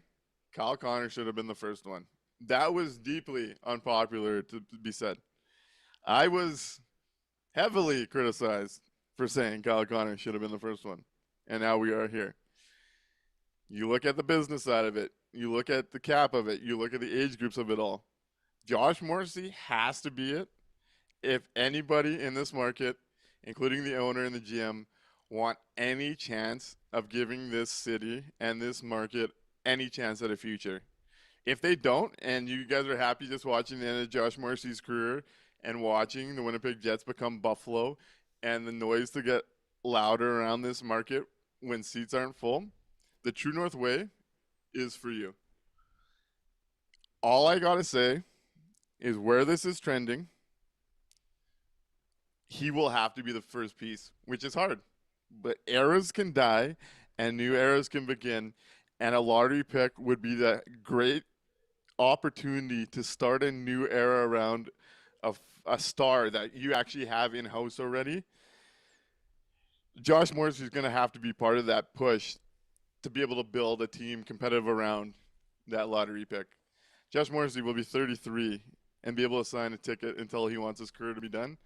Kyle Connor should have been the first one. That was deeply unpopular to be said. I was heavily criticized for saying Kyle Connor should have been the first one. And now we are here. You look at the business side of it. You look at the cap of it. You look at the age groups of it all. Josh Morrissey has to be it. If anybody in this market, including the owner and the GM, want any chance of giving this city and this market any chance at a future. If they don't, and you guys are happy just watching the end of Josh Morrissey's career and watching the Winnipeg Jets become Buffalo and the noise to get louder around this market when seats aren't full, the True North way is for you. All I got to say is where this is trending, he will have to be the first piece, which is hard. But eras can die and new eras can begin, and a lottery pick would be that great opportunity to start a new era around a star that you actually have in-house already. Josh Morris is going to have to be part of that push to be able to build a team competitive around that lottery pick. Josh Morrissey will be 33 and be able to sign a ticket until he wants his career to be done.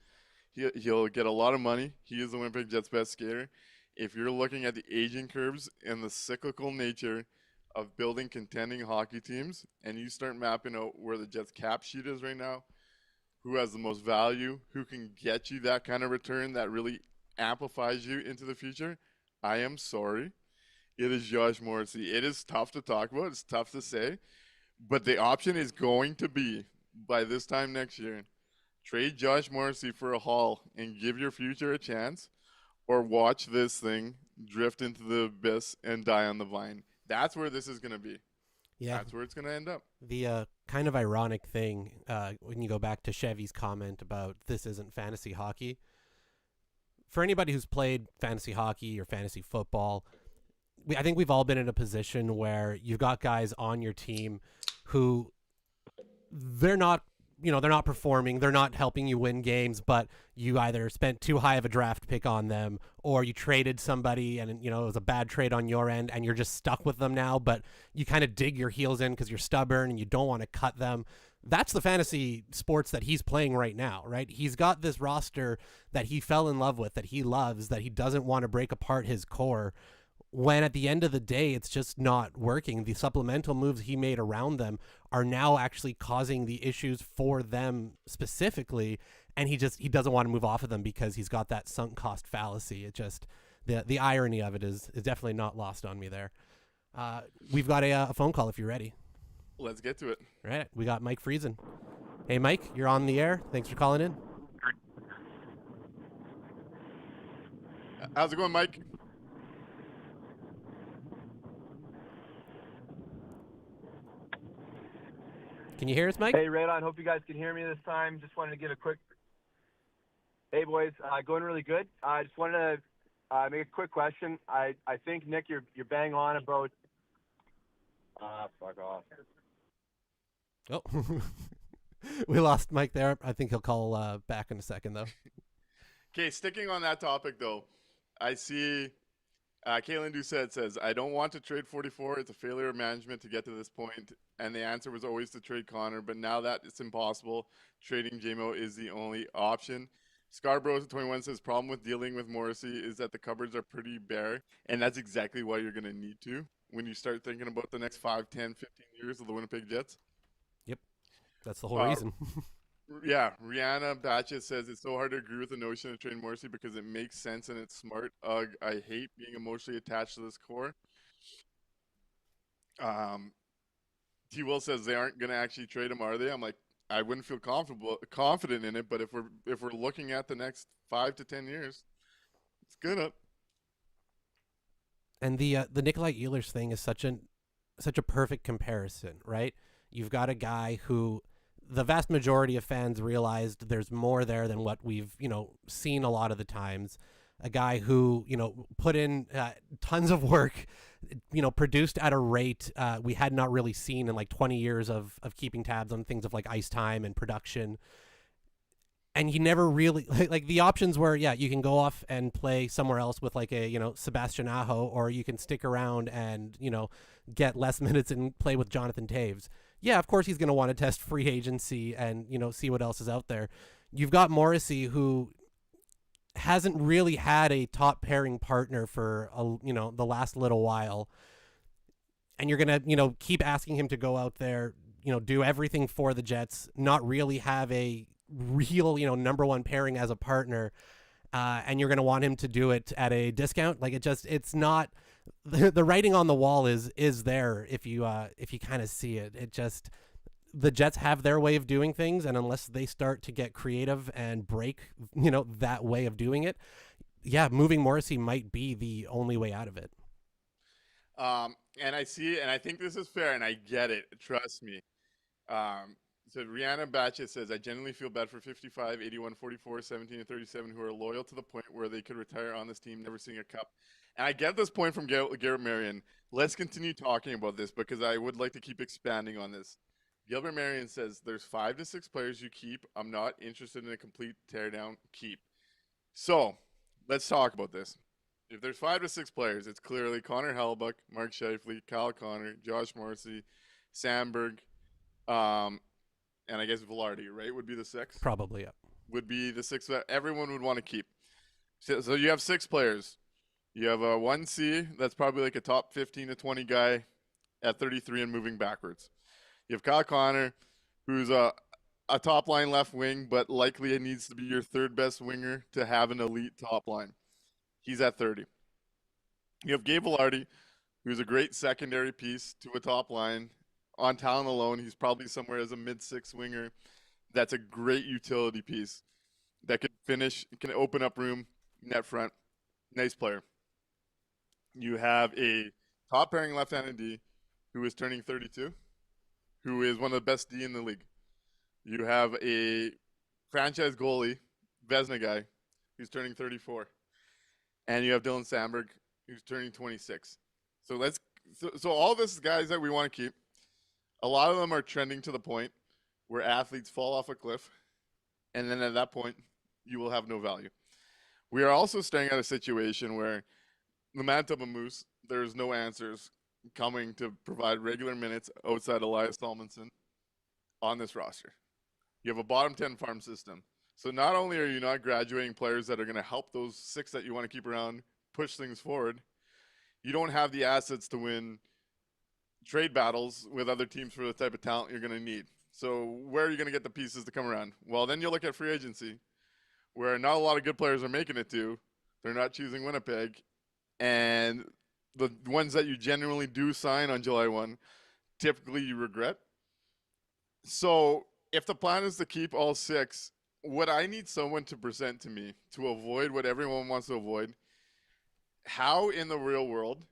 He'll get a lot of money. He is the Winnipeg Jets' best skater. If you're looking at the aging curves and the cyclical nature of building contending hockey teams, and you start mapping out where the Jets' cap sheet is right now, who has the most value, who can get you that kind of return that really amplifies you into the future, I am sorry. It is Josh Morrissey. It is tough to talk about. It's tough to say. But the option is going to be, by this time next year, trade Josh Morrissey for a haul and give your future a chance, or watch this thing drift into the abyss and die on the vine. That's where this is going to be. Yeah. That's where it's going to end up. The kind of ironic thing when you go back to Chevy's comment about this isn't fantasy hockey, for anybody who's played fantasy hockey or fantasy football, I think we've all been in a position where you've got guys on your team who they're not performing, they're not helping you win games, but you either spent too high of a draft pick on them, or you traded somebody and it was a bad trade on your end and you're just stuck with them now, but you kind of dig your heels in because you're stubborn and you don't want to cut them. That's the fantasy sports that he's playing right now, right? He's got this roster that he fell in love with, that he loves, that he doesn't want to break apart his core, when at the end of the day, it's just not working. The supplemental moves he made around them are now actually causing the issues for them specifically, and he doesn't want to move off of them because he's got that sunk cost fallacy. It just, the irony of it is definitely not lost on me there. We've got a phone call if you're ready. Let's get to it. All right, we got Mike Friesen. Hey, Mike, you're on the air. Thanks for calling in. How's it going, Mike? Can you hear us, Mike? Hey, right on. Hope you guys can hear me this time. Just wanted to get a quick. Hey, boys. Going really good. I just wanted to make a quick question. I think, Nick, you're bang on about. Fuck off. Oh, we lost Mike there. I think he'll call back in a second, though. Okay, sticking on that topic, though, I see Caitlin Doucette says, I don't want to trade 44. It's a failure of management to get to this point. And the answer was always to trade Connor. But now that it's impossible, trading JMO is the only option. Scarborough21 says, problem with dealing with Morrissey is that the cupboards are pretty bare. And that's exactly why you're going to need to when you start thinking about the next 5, 10, 15 years of the Winnipeg Jets. Yep, that's the whole reason. Yeah, Rihanna Batches says it's so hard to agree with the notion of trading Morrissey because it makes sense and it's smart. Ugh, I hate being emotionally attached to this core. T. Will says they aren't going to actually trade him, are they? I'm like, I wouldn't feel confident in it, but if we're looking at the next 5 to 10 years, it's gonna. And the Nikolai Ehlers thing is such a perfect comparison, right? You've got a guy who the vast majority of fans realized there's more there than what we've, seen a lot of the times. A guy who, put in tons of work, produced at a rate we had not really seen in like 20 years of keeping tabs on things of like ice time and production. And he never really, like the options were, yeah, you can go off and play somewhere else with like a, Sebastian Aho, or you can stick around and, get less minutes and play with Jonathan Taves. Yeah, of course he's going to want to test free agency and, see what else is out there. You've got Morrissey, who hasn't really had a top pairing partner for, the last little while. And you're going to, keep asking him to go out there, do everything for the Jets, not really have a real, number one pairing as a partner. And you're going to want him to do it at a discount. Like it's not, the writing on the wall is there if you kind of see it. It just, the Jets have their way of doing things, and unless they start to get creative and break, that way of doing it, yeah, moving Morrissey might be the only way out of it. And I see, and I think this is fair, and I get it. Trust me. So Rihanna Batches says, I genuinely feel bad for 55, 81, 44, 17, and 37 who are loyal to the point where they could retire on this team, never seeing a cup. And I get this point from Garrett Marion. Let's continue talking about this because I would like to keep expanding on this. Gilbert Marion says, there's 5 to 6 players you keep. I'm not interested in a complete teardown. Keep. So let's talk about this. If there's 5 to 6 players, it's clearly Connor Hellebuyck, Mark Scheifele, Kyle Connor, Josh Morrissey, Sandberg, and I guess Velarde, right, would be the 6? Probably, yeah. Would be the 6 that everyone would want to keep. So you have 6 players. You have a 1C that's probably like a top 15 to 20 guy at 33 and moving backwards. You have Kyle Connor, who's a top line left wing, but likely it needs to be your third best winger to have an elite top line. He's at 30. You have Gabe Velarde, who's a great secondary piece to a top line. On talent alone, he's probably somewhere as a mid-6 winger. That's a great utility piece that can open up room, net front. Nice player. You have a top pairing left-handed D who is turning 32, who is one of the best D in the league. You have a franchise goalie, Vesna guy, who's turning 34. And you have Dylan Sandberg, who's turning 26. So all this is guys that we want to keep. A lot of them are trending to the point where athletes fall off a cliff, and then at that point, you will have no value. We are also staring at a situation where the Manitoba Moose, there's no answers coming to provide regular minutes outside Elias Tomlinson on this roster. You have a bottom 10 farm system. So not only are you not graduating players that are going to help those 6 that you want to keep around push things forward, you don't have the assets to win trade battles with other teams for the type of talent you're going to need. So where are you going to get the pieces to come around? Well, then you look at free agency, where not a lot of good players are making it to. They're not choosing Winnipeg. And the ones that you genuinely do sign on July 1, typically you regret. So if the plan is to keep all 6, what I need someone to present to me to avoid what everyone wants to avoid, how in the real world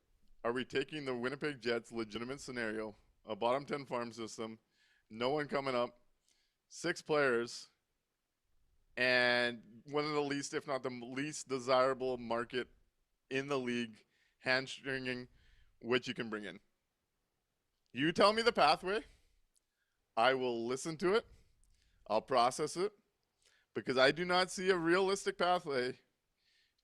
are we taking the Winnipeg Jets legitimate scenario, a bottom 10 farm system, no one coming up, 6 players, and one of the least, if not the least desirable market in the league, hamstringing what you can bring in. You tell me the pathway. I will listen to it. I'll process it, because I do not see a realistic pathway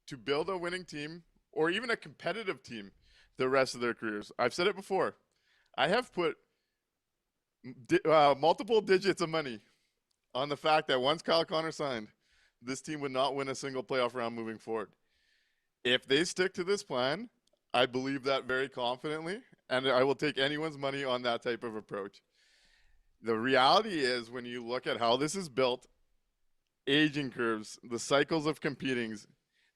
to build a winning team or even a competitive team the rest of their careers. I've said it before. I have put multiple digits of money on the fact that once Kyle Connor signed, this team would not win a single playoff round moving forward. If they stick to this plan, I believe that very confidently, and I will take anyone's money on that type of approach. The reality is, when you look at how this is built, aging curves, the cycles of competing,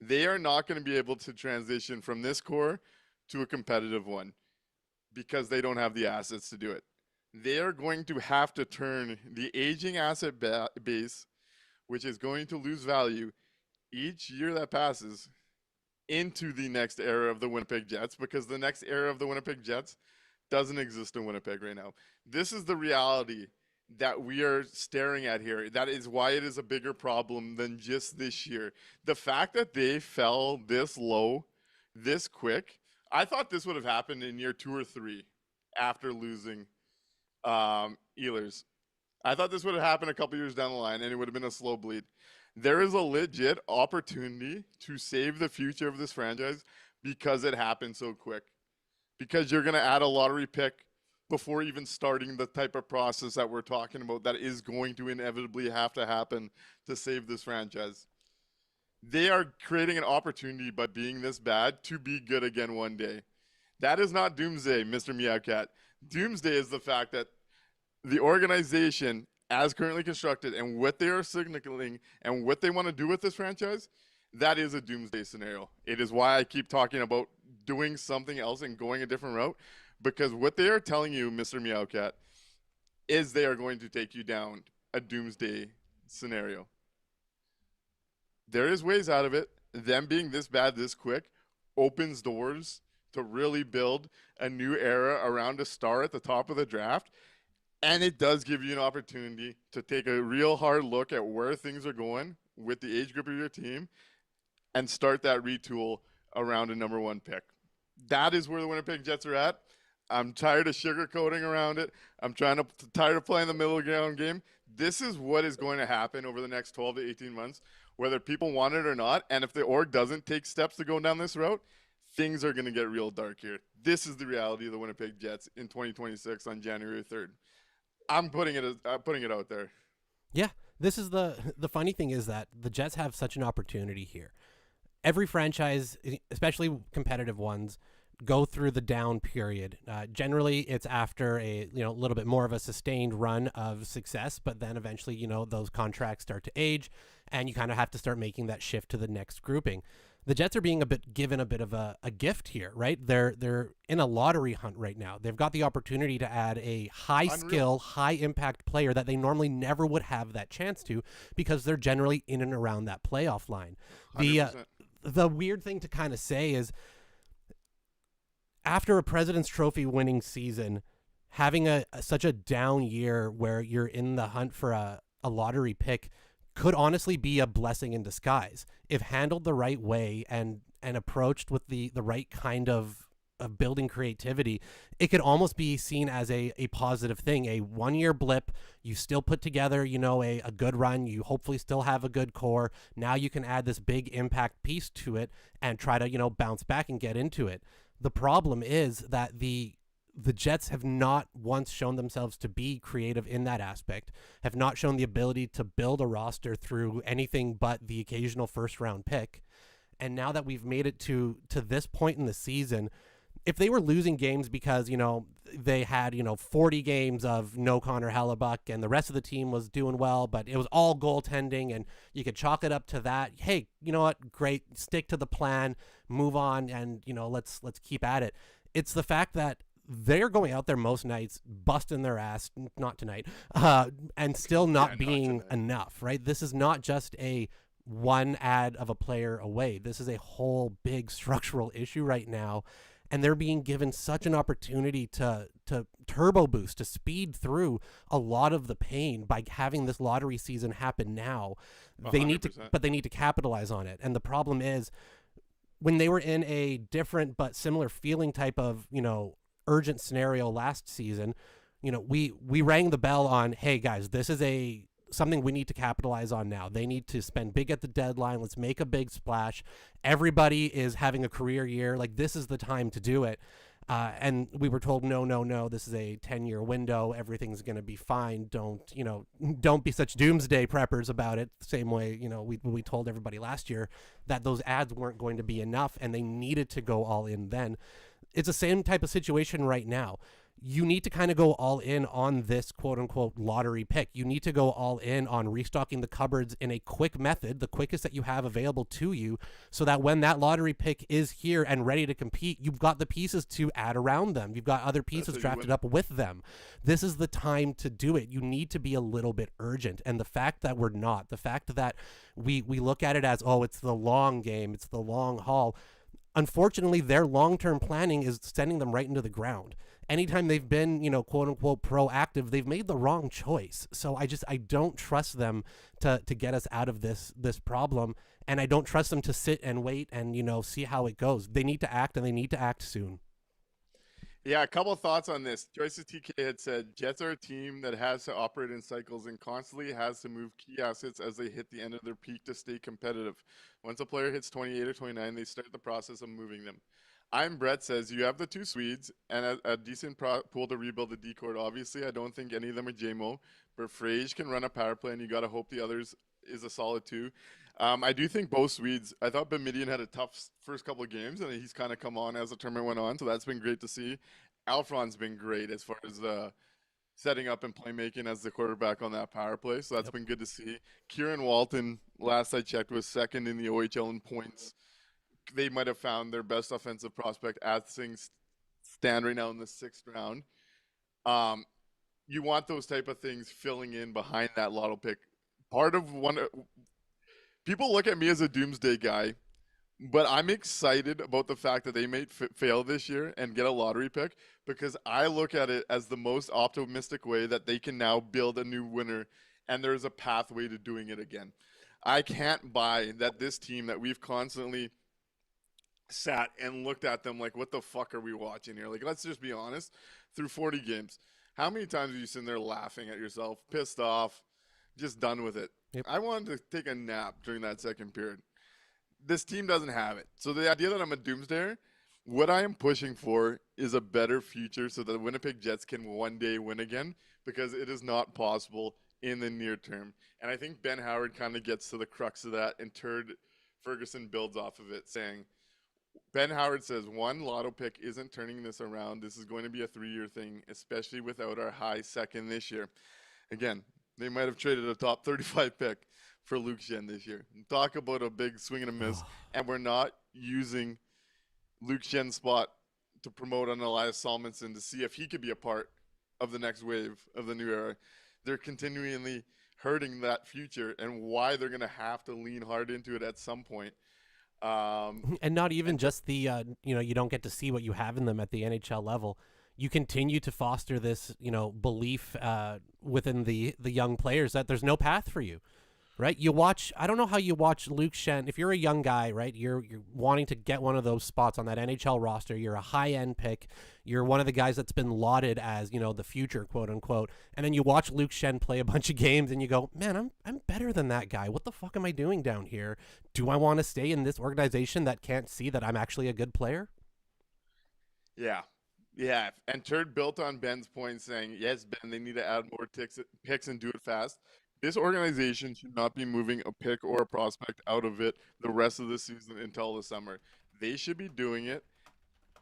they are not going to be able to transition from this core to a competitive one because they don't have the assets to do it. They are going to have to turn the aging asset base, which is going to lose value each year that passes, into the next era of the Winnipeg Jets, because the next era of the Winnipeg Jets doesn't exist in Winnipeg right now. This is the reality that we are staring at here. That is why it is a bigger problem than just this year. The fact that they fell this low, this quick, I thought this would have happened in year 2 or 3 after losing Ehlers. I thought this would have happened a couple years down the line, and it would have been a slow bleed. There is a legit opportunity to save the future of this franchise because it happened so quick. Because you're going to add a lottery pick before even starting the type of process that we're talking about that is going to inevitably have to happen to save this franchise. They are creating an opportunity by being this bad to be good again one day. That is not doomsday, Mr. Meowcat. Doomsday is the fact that the organization, as currently constructed, and what they are signaling and what they want to do with this franchise, that is a doomsday scenario. It is why I keep talking about doing something else and going a different route, because what they are telling you, Mr. Meowcat, is they are going to take you down a doomsday scenario. There is ways out of it. Them being this bad this quick opens doors to really build a new era around a star at the top of the draft. And it does give you an opportunity to take a real hard look at where things are going with the age group of your team and start that retool around a number 1 pick. That is where the Winnipeg Jets are at. I'm tired of sugarcoating around it. I'm tired of playing the middle ground game. This is what is going to happen over the next 12 to 18 months, whether people want it or not. And if the org doesn't take steps to go down this route, things are going to get real dark here. This is the reality of the Winnipeg Jets in 2026 on January 3rd. I'm putting it out there. Yeah, this is the funny thing is that the Jets have such an opportunity here. Every franchise, especially competitive ones, go through the down period. Generally, it's after a little bit more of a sustained run of success, but then eventually, those contracts start to age, and you kind of have to start making that shift to the next grouping. the Jets are being given a bit of a gift here, right? They're in a lottery hunt right now. They've got the opportunity to add a high skill, high impact player that they normally never would have that chance to, because they're generally in and around that playoff line. 100%. The weird thing to kind of say is, after a President's Trophy winning season, having such a down year where you're in the hunt for a lottery pick could honestly be a blessing in disguise if handled the right way and approached with the right kind of building creativity. It could almost be seen as a positive thing. A 1 year blip, you still put together, a good run, you hopefully still have a good core. Now you can add this big impact piece to it and try to, bounce back and get into it. The problem is that the Jets have not once shown themselves to be creative in that aspect, have not shown the ability to build a roster through anything but the occasional first round pick. And now that we've made it to this point in the season, if they were losing games because, they had, 40 games of no Connor Hellebuck and the rest of the team was doing well, but it was all goaltending and you could chalk it up to that. Hey, you know what? Great. Stick to the plan, move on. And, let's keep at it. It's the fact that they're going out there most nights, busting their ass, not tonight, and still not being enough, right? This is not just a one ad of a player away. This is a whole big structural issue right now. And they're being given such an opportunity to turbo boost, to speed through a lot of the pain by having this lottery season happen now. 100%. They need to capitalize on it. And the problem is, when they were in a different but similar feeling type of, urgent scenario last season, we rang the bell on, hey guys, this is something we need to capitalize on now. They need to spend big at the deadline. Let's make a big splash. Everybody is having a career year. Like, this is the time to do it. And we were told, no, this is a 10-year window. Everything's going to be fine. Don't be such doomsday preppers about it. The same way, we told everybody last year that those ads weren't going to be enough and they needed to go all in then. It's the same type of situation right now. You need to kind of go all in on this quote unquote lottery pick. You need to go all in on restocking the cupboards in a quick method, the quickest that you have available to you, so that when that lottery pick is here and ready to compete, you've got the pieces to add around them. You've got other pieces drafted up with them. This is the time to do it. You need to be a little bit urgent. And the fact that we're not, the fact that we look at it as, oh, it's the long game, it's the long haul. Unfortunately, their long-term planning is sending them right into the ground. Anytime they've been, quote unquote proactive, they've made the wrong choice. So I don't trust them to get us out of this problem. And I don't trust them to sit and wait and, see how it goes. They need to act, and they need to act soon. Yeah, a couple of thoughts on this. Joyce's TK had said, Jets are a team that has to operate in cycles and constantly has to move key assets as they hit the end of their peak to stay competitive. Once a player hits 28 or 29, they start the process of moving them. I'm Brett says, you have the two Swedes and a decent pool to rebuild the D-court. Obviously, I don't think any of them are JMO, but Frage can run a power play, and you got to hope the others is a solid two. I do think both Swedes, I thought Bemidian had a tough first couple of games, and he's kind of come on as the tournament went on, so that's been great to see. Alfron's been great as far as setting up and playmaking as the quarterback on that power play, so that's been good to see. Kieran Walton, last I checked, was second in the OHL in points. They might have found their best offensive prospect as things stand right now in the 6th round. You want those type of things filling in behind that lotto pick. People look at me as a doomsday guy, but I'm excited about the fact that they may fail this year and get a lottery pick, because I look at it as the most optimistic way that they can now build a new winner, and there's a pathway to doing it again. I can't buy that this team that we've constantly sat and looked at them like, what the fuck are we watching here? Like, let's just be honest. Through 40 games, how many times are you sitting there laughing at yourself, pissed off, just done with it? Yep. I wanted to take a nap during that second period. This team doesn't have it. So the idea that I'm a doomsdayer, what I am pushing for is a better future so that the Winnipeg Jets can one day win again, because it is not possible in the near term. And I think Ben Howard kind of gets to the crux of that, and Turd Ferguson builds off of it, saying, Ben Howard says, one lotto pick isn't turning this around. This is going to be a 3-year thing, especially without our high second this year. Again, they might have traded a top 35 pick for Luke Shen this year. Talk about a big swing and a miss, and we're not using Luke Shen's spot to promote on Elias Salmonson to see if he could be a part of the next wave of the new era. They're continually hurting that future, and why they're going to have to lean hard into it at some point. And not even just the, you don't get to see what you have in them at the NHL level. You continue to foster this, belief within the young players that there's no path for you, right? You watch, I don't know how you watch Luke Shen. If you're a young guy, right, you're wanting to get one of those spots on that NHL roster. You're a high-end pick. You're one of the guys that's been lauded as, the future, quote unquote. And then you watch Luke Shen play a bunch of games and you go, man, I'm better than that guy. What the fuck am I doing down here? Do I want to stay in this organization that can't see that I'm actually a good player? Yeah. Yeah. And Turd built on Ben's point saying, yes, Ben, they need to add more picks and do it fast. This organization should not be moving a pick or a prospect out of it the rest of the season until the summer. They should be doing it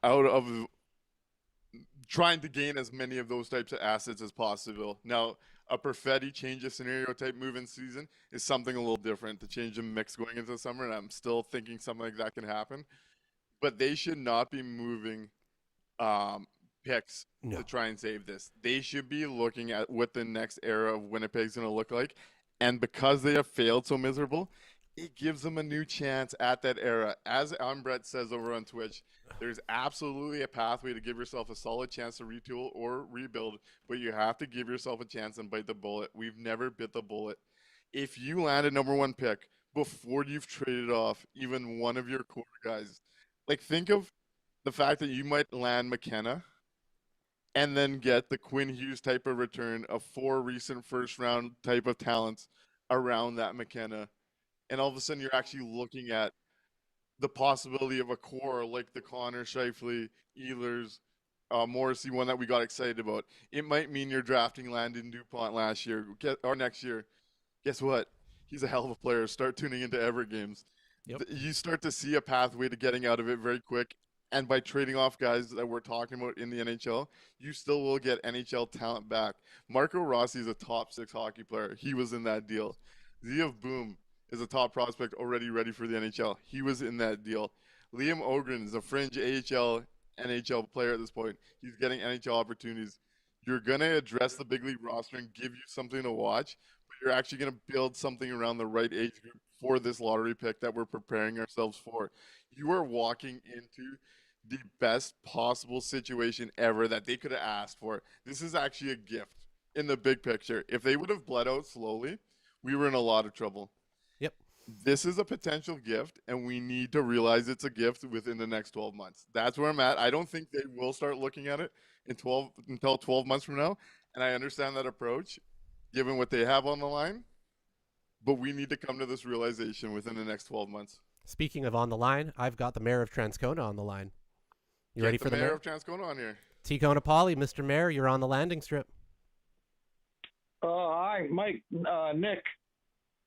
out of trying to gain as many of those types of assets as possible. Now, a Perfetti change of scenario type move in season is something a little different to change the mix going into the summer, and I'm still thinking something like that can happen. But they should not be moving picks to try and save this. They should be looking at what the next era of Winnipeg's going to look like. And because they have failed so miserable, it gives them a new chance at that era. As Brett says over on Twitch, there's absolutely a pathway to give yourself a solid chance to retool or rebuild, but you have to give yourself a chance and bite the bullet. We've never bit the bullet. If you land a number one pick before you've traded off even one of your core guys, like think of the fact that you might land McKenna and then get the Quinn Hughes type of return of 4 recent first round type of talents around that McKenna. And all of a sudden you're actually looking at the possibility of a core like the Connor Scheifele, Ehlers, Morrissey one that we got excited about. It might mean you're drafting Landon DuPont last year or next year. Guess what? He's a hell of a player. Start tuning into Everett games. Yep. You start to see a pathway to getting out of it very quick. And by trading off guys that we're talking about in the NHL, you still will get NHL talent back. Marco Rossi is a top 6 hockey player. He was in that deal. Zeev Boom is a top prospect already ready for the NHL. He was in that deal. Liam Ogren is a fringe AHL, NHL player at this point. He's getting NHL opportunities. You're going to address the big league roster and give you something to watch, but you're actually going to build something around the right age group for this lottery pick that we're preparing ourselves for. You are walking into the best possible situation ever that they could have asked for. This is actually a gift in the big picture. If they would have bled out slowly, we were in a lot of trouble. Yep. This is a potential gift, and we need to realize it's a gift within the next 12 months. That's where I'm at. I don't think they will start looking at it until 12 months from now, and I understand that approach, given what they have on the line, but we need to come to this realization within the next 12 months. Speaking of on the line, I've got the mayor of Transcona on the line. You ready for the mayor of Transcona on here? T-Cona Pauly, Mr. Mayor, you're on the landing strip. Hi, Mike, Nick.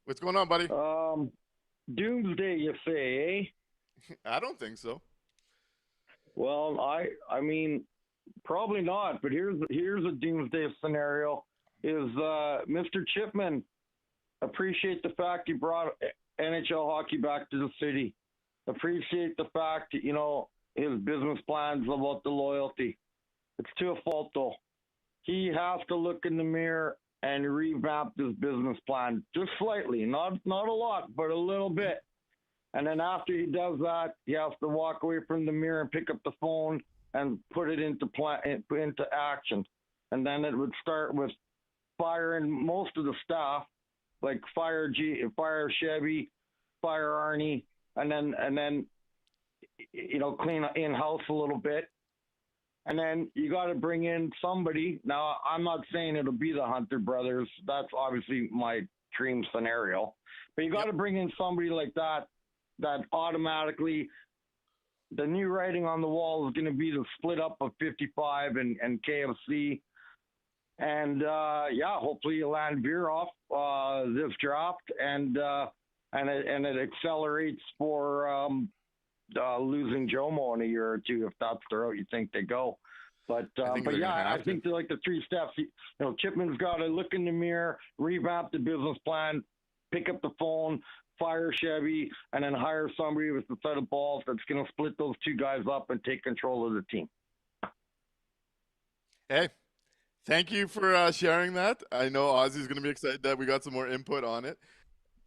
What's going on, buddy? Doomsday, you say, eh? I don't think so. Well, I mean, probably not. But here's a doomsday scenario: is Mr. Chipman appreciate the fact he brought NHL hockey back to the city? Appreciate the fact that his business plans about the loyalty. It's to a fault, though. He has to look in the mirror and revamp this business plan just slightly, not a lot, but a little bit. And then after he does that, he has to walk away from the mirror and pick up the phone and put it into action. And then it would start with firing most of the staff, like fire Chevy, fire Arnie, and then clean in-house a little bit. And then you got to bring in somebody. Now, I'm not saying it'll be the Hunter brothers. That's obviously my dream scenario. But you got to bring in somebody like that automatically, the new writing on the wall is going to be the split up of 55 and KFC. And, hopefully you land Veeroff this draft, and it accelerates for losing Jomo in a year or two if that's the route you think they go. But I think they're like the 3 steps. Chipman's got to look in the mirror, revamp the business plan, pick up the phone, fire Chevy, and then hire somebody with a set of balls that's going to split those two guys up and take control of the team. Hey, thank you for sharing that. I know Ozzy's going to be excited that we got some more input on it.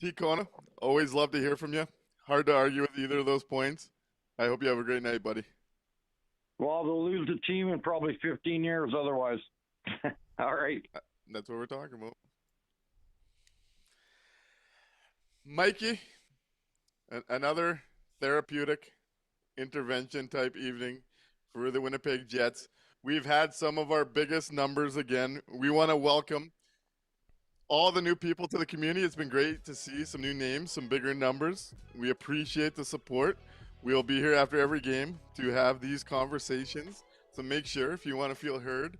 T. Kona, always love to hear from you. Hard to argue with either of those points. I hope you have a great night, buddy. Well, they'll lose the team in probably 15 years otherwise. All right. That's what we're talking about. Mikey, another therapeutic intervention type evening for the Winnipeg Jets. We've had some of our biggest numbers again. We want to welcome all the new people to the community. It's been great to see some new names, some bigger numbers. We appreciate the support. We'll be here after every game to have these conversations. So make sure, if you want to feel heard,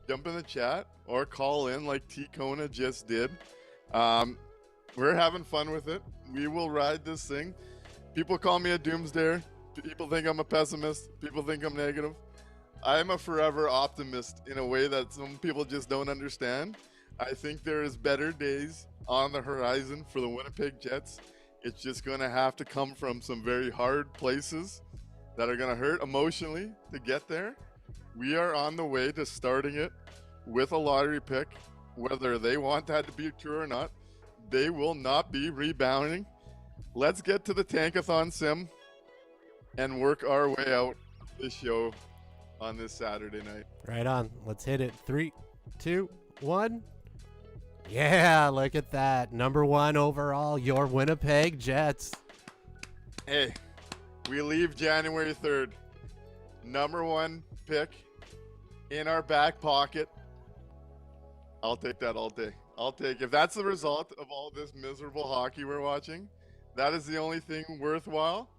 jump in the chat or call in like T. Kona just did. We're having fun with it. We will ride this thing. People call me a doomsdayer. People think I'm a pessimist. People think I'm negative. I'm a forever optimist in a way that some people just don't understand. I think there is better days on the horizon for the Winnipeg Jets. It's just going to have to come from some very hard places that are going to hurt emotionally to get there. We are on the way to starting it with a lottery pick. Whether they want that to be true or not, they will not be rebounding. Let's get to the Tankathon sim and work our way out this show on this Saturday night. Right on. Let's hit it. 3, 2, 1. Yeah, look at that. Number 1 overall, your Winnipeg Jets. Hey, we leave January 3rd. Number 1 pick in our back pocket. I'll take that all day. I'll take, if that's the result of all this miserable hockey we're watching, that is the only thing worthwhile.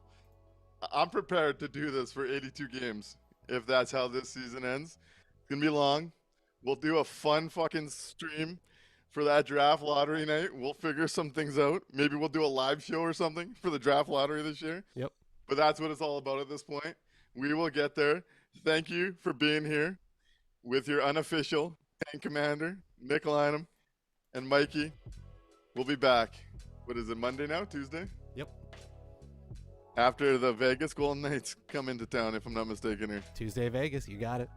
I'm prepared to do this for 82 games if that's how this season ends. It's going to be long. We'll do a fun fucking stream for that draft lottery night. We'll figure some things out. Maybe we'll do a live show or something for the draft lottery this year. Yep. But that's what it's all about at this point. We will get there. Thank you for being here with your unofficial tank commander, Nik Lynham, and Mikey. We'll be back. What is it, Monday now? Tuesday? Yep. After the Vegas Golden Knights come into town, if I'm not mistaken here. Tuesday, Vegas. You got it.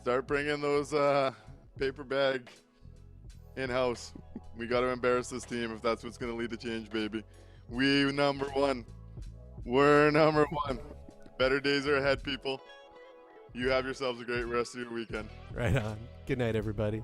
Start bringing those paper bag in-house. We got to embarrass this team if that's what's going to lead to change, baby. We number 1. We're number 1. Better days are ahead, people. You have yourselves a great rest of your weekend. Right on. Good night, everybody.